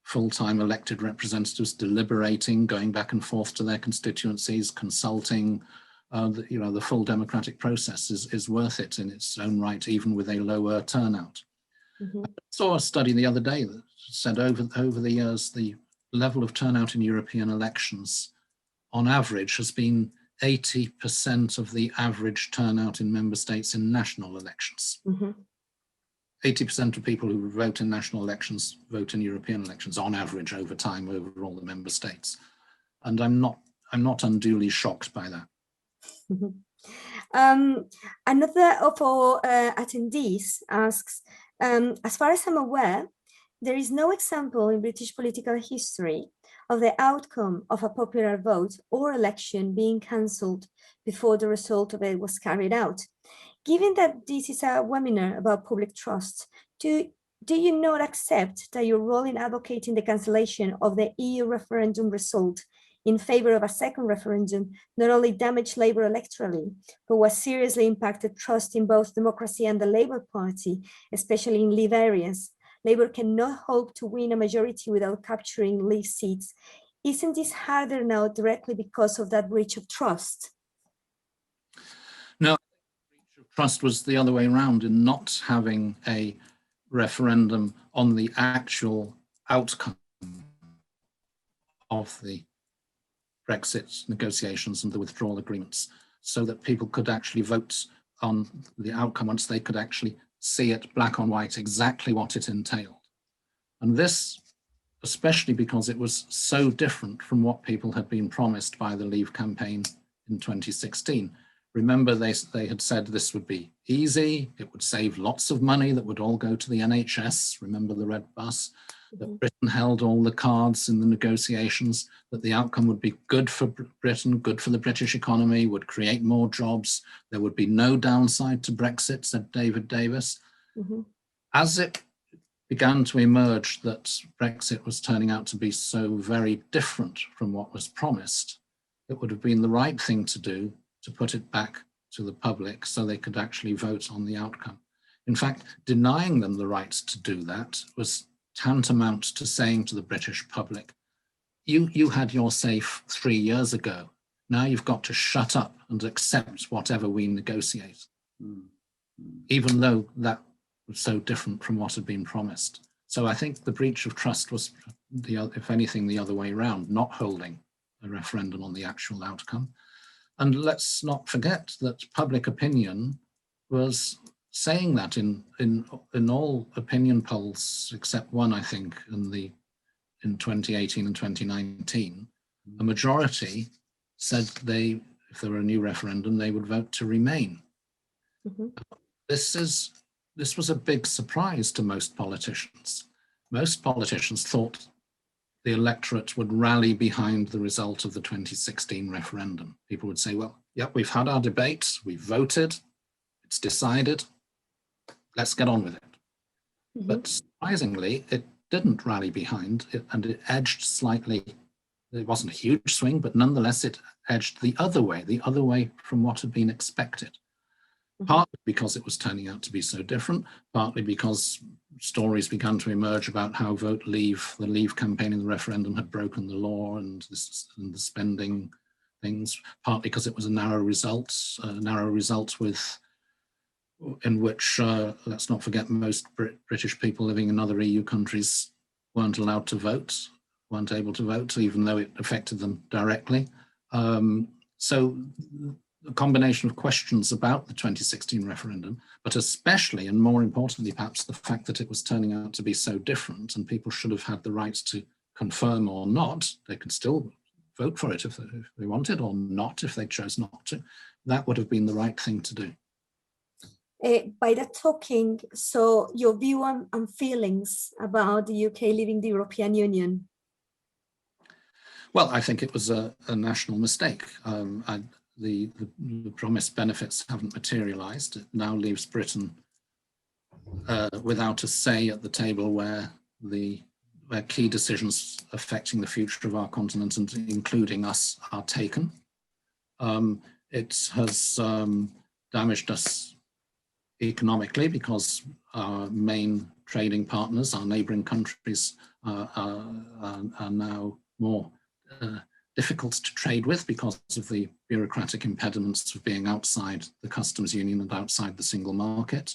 full-time elected representatives deliberating, going back and forth to their constituencies, consulting. The full democratic process is worth it in its own right, even with a lower turnout. I saw a study the other day that said over the years, the level of turnout in European elections on average has been 80% of the average turnout in member states in national elections. 80% of people who vote in national elections vote in European elections on average over time over all the member states. And I'm not unduly shocked by that. Another of our attendees asks, as far as I'm aware, there is no example in British political history of the outcome of a popular vote or election being cancelled before the result of it was carried out. Given that this is a webinar about public trust, do you not accept that your role in advocating the cancellation of the EU referendum result in favor of a second referendum not only damaged Labour electorally, but was seriously impacted trust in both democracy and the Labour Party, especially in Leave areas? Labour cannot hope to win a majority without capturing Leave seats. Isn't this harder now directly because of that breach of trust? No, breach of trust was the other way around, in not having a referendum on the actual outcome of the Brexit negotiations and the withdrawal agreements, so that people could actually vote on the outcome once they could actually see it black on white, exactly what it entailed. And this, especially because it was so different from what people had been promised by the Leave campaign in 2016. Remember, they had said this would be easy, it would save lots of money that would all go to the NHS, remember the red bus, that Britain held all the cards in the negotiations, that the outcome would be good for Britain, good for the British economy, would create more jobs, there would be no downside to Brexit, said David Davis. As it began to emerge that Brexit was turning out to be so very different from what was promised, it would have been the right thing to do to put it back to the public so they could actually vote on the outcome. In fact, denying them the right to do that was tantamount to saying to the British public, you had your say 3 years ago. Now you've got to shut up and accept whatever we negotiate, even though that was so different from what had been promised. So I think the breach of trust was, if anything, the other way around, not holding a referendum on the actual outcome. And let's not forget that public opinion was saying that in all opinion polls, except one, I think, in 2018 and 2019, a majority said they if there were a new referendum, they would vote to remain. Mm-hmm. This was a big surprise to most politicians. Most politicians thought the electorate would rally behind the result of the 2016 referendum. People would say, well, yep, we've had our debate, we've voted, it's decided, let's get on with it. Mm-hmm. But surprisingly, it didn't rally behind it, and it edged slightly. It wasn't a huge swing, but nonetheless, it edged the other way from what had been expected. Mm-hmm. Partly because it was turning out to be so different, partly because stories began to emerge about how Vote Leave, the Leave campaign in the referendum, had broken the law and the spending things, partly because it was a narrow result in which, let's not forget, most British people living in other EU countries weren't allowed to vote, weren't able to vote, even though it affected them directly. So a combination of questions about the 2016 referendum, but especially and more importantly, perhaps the fact that it was turning out to be so different and people should have had the right to confirm or not. They could still vote for it if they wanted, or not if they chose not to. That would have been the right thing to do. By that talking, so your view and feelings about the UK leaving the European Union? Well, I think it was a national mistake. The promised benefits haven't materialised. It now leaves Britain without a say at the table where key decisions affecting the future of our continent, and including us, are taken. It has damaged us economically because our main trading partners, our neighbouring countries, are now more difficult to trade with because of the bureaucratic impediments of being outside the customs union and outside the single market.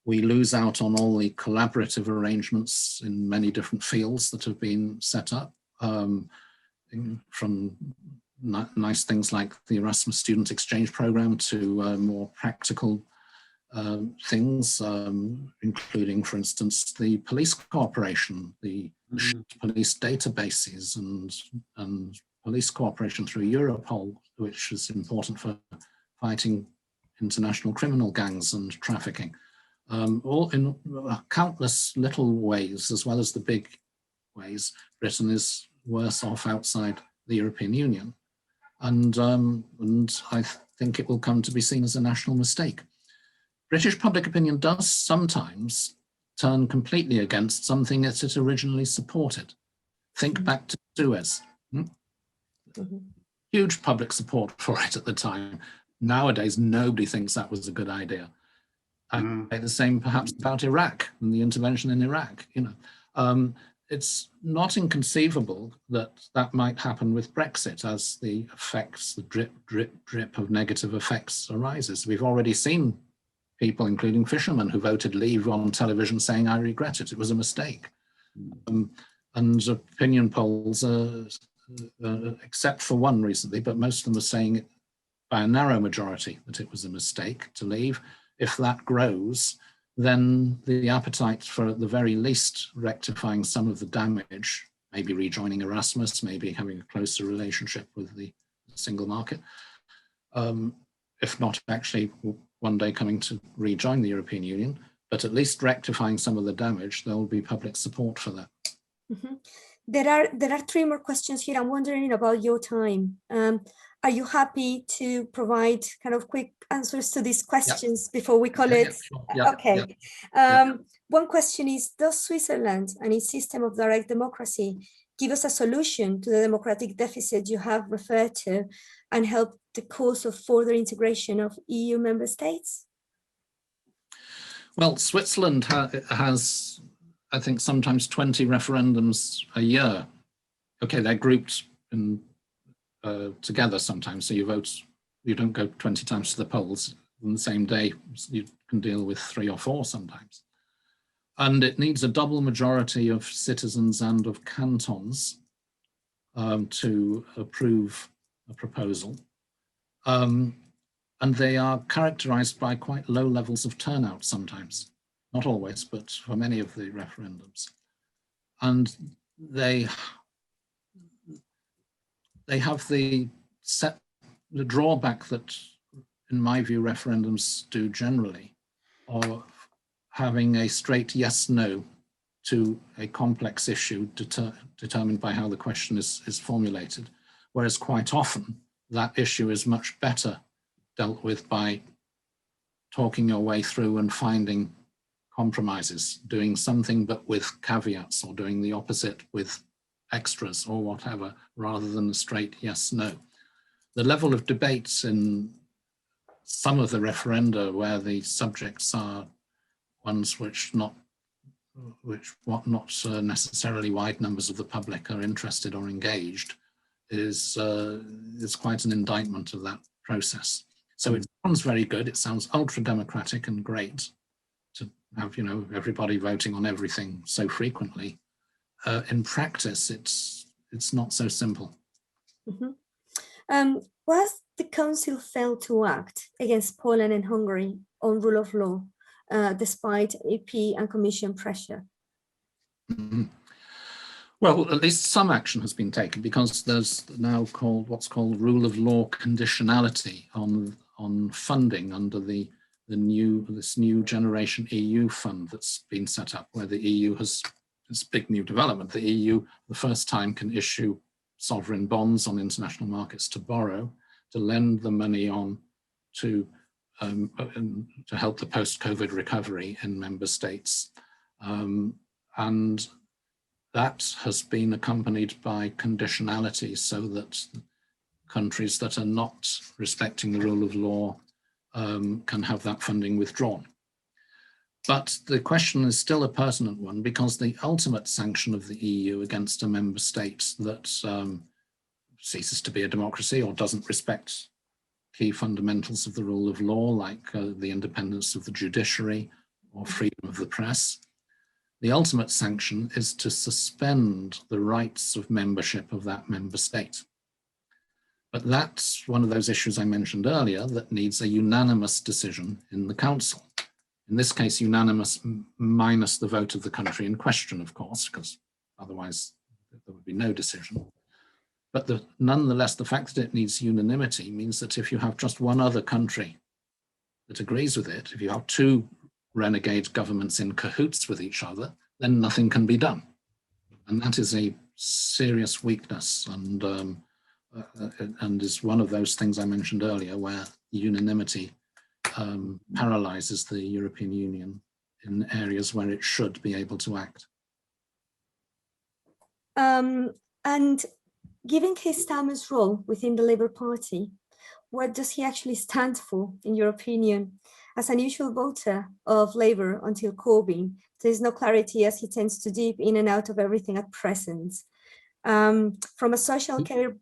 We lose out on all the collaborative arrangements in many different fields that have been set up, from nice things like the Erasmus Student Exchange Programme to more practical things, including, for instance, the police cooperation, the police databases and police cooperation through Europol, which is important for fighting international criminal gangs and trafficking. All in countless little ways, as well as the big ways, Britain is worse off outside the European Union. And I think it will come to be seen as a national mistake. British public opinion does sometimes turn completely against something that it originally supported. Think back to Suez. Huge public support for it at the time. Nowadays, nobody thinks that was a good idea. I say the same perhaps about Iraq and the intervention in Iraq. It's not inconceivable that that might happen with Brexit as the effects, the drip, drip, drip of negative effects arises. We've already seen people, including fishermen, who voted leave on television saying, I regret it, it was a mistake. And opinion polls, except for one recently, but most of them are saying it by a narrow majority that it was a mistake to leave. If that grows, then the appetite for at the very least rectifying some of the damage, maybe rejoining Erasmus, maybe having a closer relationship with the single market, if not actually one day coming to rejoin the European Union, but at least rectifying some of the damage, there will be public support for that. There are three more questions here. I'm wondering about your time. Are you happy to provide kind of quick answers to these questions before we call it? Sure. Okay. One question is, does Switzerland and its system of direct democracy give us a solution to the democratic deficit you have referred to and help the cause of further integration of EU member states? Well, Switzerland has, I think, sometimes 20 referendums a year. Okay, they're grouped in together sometimes, so you don't go 20 times to the polls on the same day. You can deal with 3 or 4 sometimes. And it needs a double majority of citizens and of cantons to approve a proposal. And they are characterized by quite low levels of turnout sometimes, not always, but for many of the referendums. And they have the set the drawback that, in my view, referendums do generally, of having a straight yes/no to a complex issue determined by how the question is formulated, whereas quite often that issue is much better dealt with by talking your way through and finding compromises, doing something but with caveats, or doing the opposite with extras or whatever, rather than a straight yes/no. The level of debates in some of the referenda where the subjects are ones which not necessarily wide numbers of the public are interested or engaged is quite an indictment of that process. So it sounds very good. It sounds ultra democratic and great to have, you know, everybody voting on everything so frequently. In practice, it's not so simple. Mm-hmm. Was the council failed to act against Poland and Hungary on rule of law, despite EP and Commission pressure? Mm-hmm. Well, at least some action has been taken, because there's now what's called rule of law conditionality on funding under this new generation EU fund that's been set up, where the EU has this big new development. The EU, the first time, can issue sovereign bonds on international markets to borrow, to lend the money on to help the post-COVID recovery in member states. And that has been accompanied by conditionality, so that countries that are not respecting the rule of law can have that funding withdrawn. But the question is still a pertinent one, because the ultimate sanction of the EU against a member state that ceases to be a democracy or doesn't respect key fundamentals of the rule of law, like the independence of the judiciary or freedom of the press, the ultimate sanction is to suspend the rights of membership of that member state. But that's one of those issues I mentioned earlier that needs a unanimous decision in the Council. In this case, unanimous minus the vote of the country in question, of course, because otherwise there would be no decision. But nonetheless, the fact that it needs unanimity means that if you have just one other country that agrees with it, if you have two renegade governments in cahoots with each other, then nothing can be done. And that is a serious weakness, and is one of those things I mentioned earlier, where unanimity paralyzes the European Union in areas where it should be able to act. And given Keir Starmer's role within the Labour Party, what does he actually stand for, in your opinion? As an usual voter of Labour until Corbyn, there is no clarity, as he tends to dip in and out of everything at present. From a social care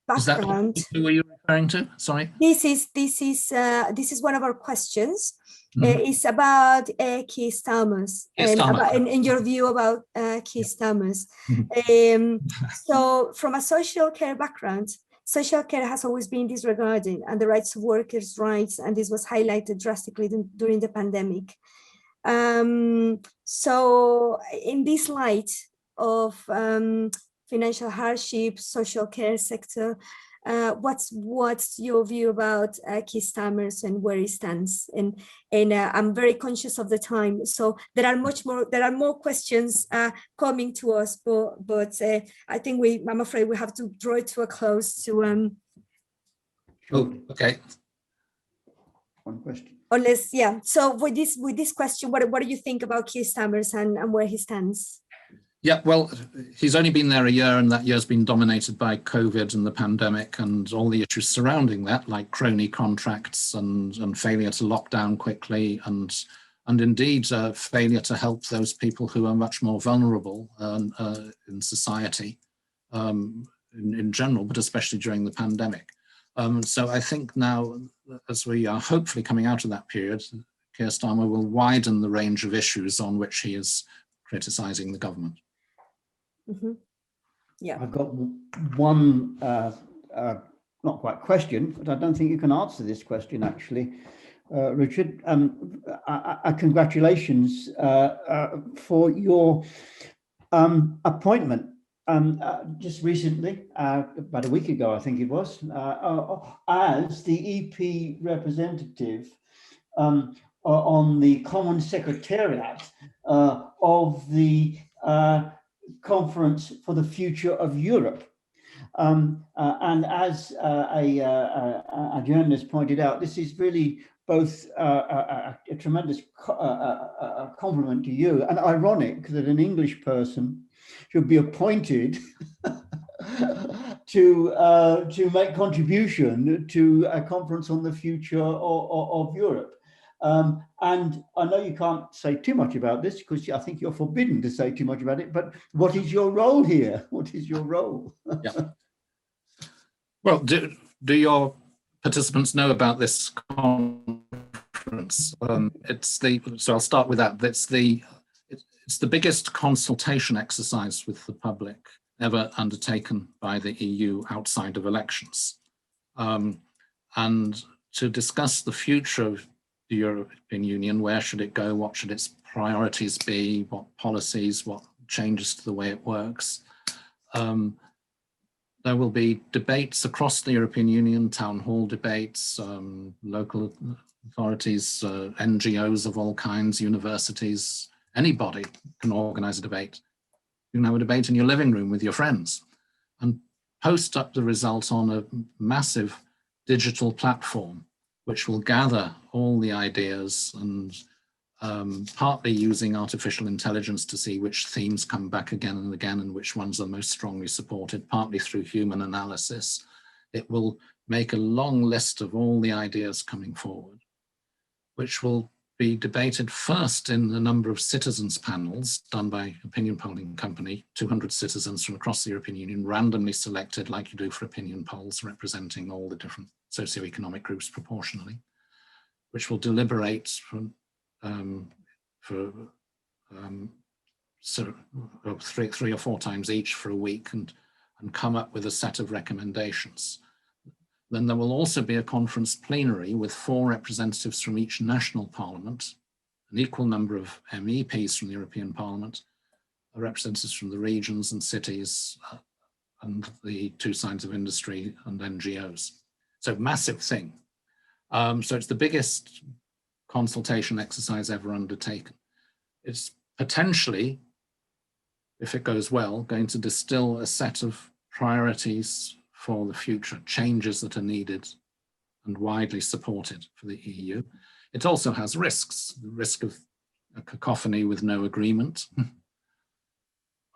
background, who are you referring to? Sorry. This is one of our questions. Mm-hmm. It's about Keir Starmer's, in your view about Keir Starmer's. Mm-hmm. So, from a social care background, social care has always been disregarded, and the rights of workers' rights, and this was highlighted drastically during the pandemic. So, in this light of financial hardship, social care sector, what's your view about Keir Starmer's and where he stands? And I'm very conscious of the time, so there are more questions coming to us, but I think I'm afraid we have to draw it to a close. To Oh, okay. One question. Unless, yeah. So with this question, what do you think about Keir Starmer's and where he stands? Yeah, well, he's only been there a year, and that year's been dominated by COVID and the pandemic and all the issues surrounding that, like crony contracts and failure to lock down quickly, and indeed failure to help those people who are much more vulnerable in society in general, but especially during the pandemic. So I think now, as we are hopefully coming out of that period, Keir Starmer will widen the range of issues on which he is criticising the government. Mm-hmm. Yeah, I've got one, not quite question, but I don't think you can answer this question actually, Richard. Congratulations for your appointment just recently, about a week ago, I think it was, as the EP representative on the Common Secretariat of the Conference for the Future of Europe. And as a journalist pointed out, this is really both a tremendous compliment to you, and ironic that an English person should be appointed to make contribution to a conference on the future of Europe. And I know you can't say too much about this because I think you're forbidden to say too much about it, but what is your role here? What is your role? Yeah. Well, do your participants know about this conference? So I'll start with that. It's the biggest consultation exercise with the public ever undertaken by the EU outside of elections. And to discuss the future of the European Union, where should it go, what should its priorities be, what policies, what changes to the way it works. There will be debates across the European Union, town hall debates, local authorities, NGOs of all kinds, universities, anybody can organize a debate. You can have a debate in your living room with your friends and post up the results on a massive digital platform, which will gather all the ideas and partly using artificial intelligence to see which themes come back again and again and which ones are most strongly supported, partly through human analysis. It will make a long list of all the ideas coming forward, which will be debated first in a number of citizens panels done by opinion polling company, 200 citizens from across the European Union, randomly selected like you do for opinion polls, representing all the different socioeconomic groups proportionally, which will deliberate for three or four times each for a week and come up with a set of recommendations. Then there will also be a conference plenary with 4 representatives from each national parliament, an equal number of MEPs from the European Parliament, representatives from the regions and cities, and the 2 sides of industry and NGOs. So massive thing. So it's the biggest consultation exercise ever undertaken. It's potentially, if it goes well, going to distill a set of priorities for the future, changes that are needed and widely supported for the EU. It also has risks, the risk of a cacophony with no agreement,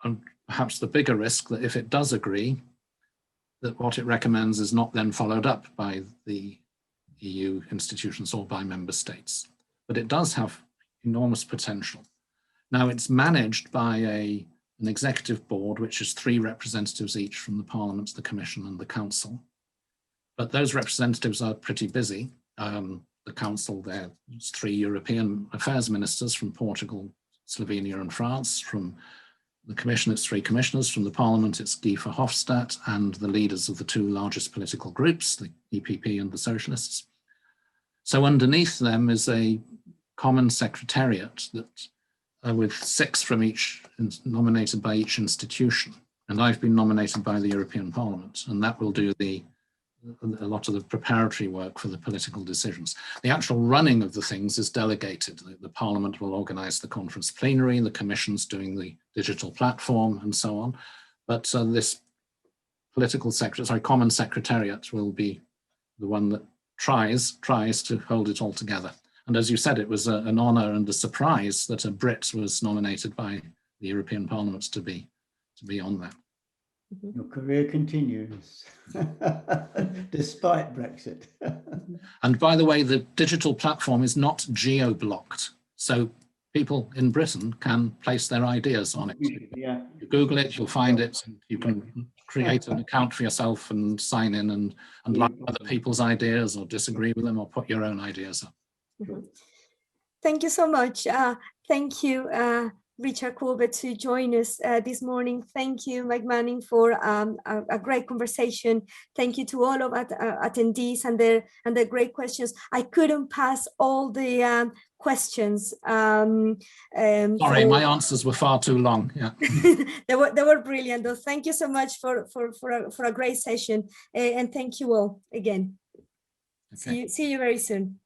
and perhaps the bigger risk that if it does agree, that what it recommends is not then followed up by the EU institutions or by member states. But it does have enormous potential. Now it's managed by an executive board, which is 3 representatives each from the Parliament, the Commission and the Council. But those representatives are pretty busy. The Council, there's 3 European affairs ministers from Portugal, Slovenia and France. From the Commission, it's 3 commissioners. From the Parliament, it's Guy Verhofstadt and the leaders of the 2 largest political groups, the EPP and the Socialists. So underneath them is a common secretariat that with 6 from each, nominated by each institution. And I've been nominated by the European Parliament, and that will do a lot of the preparatory work for the political decisions. The actual running of the things is delegated. The Parliament will organize the conference plenary, the Commission's doing the digital platform and so on. But this common secretariat will be the one that tries to hold it all together. And as you said, it was an honor and a surprise that a Brit was nominated by the European Parliament to be on that. Your career continues, despite Brexit. And by the way, the digital platform is not geo-blocked. So people in Britain can place their ideas on it. Yeah. You Google it, you'll find it, and you can create an account for yourself and sign in and like other people's ideas or disagree with them or put your own ideas up. Thank you so much. Thank you, Richard Corbett to join us this morning. Thank you, Mike Manning, for a great conversation. Thank you to all of attendees and their great questions. I couldn't pass all the questions. Sorry, my answers were far too long. Yeah, they were brilliant. Though. Thank you so much for a great session, and thank you all again. Okay. See you very soon.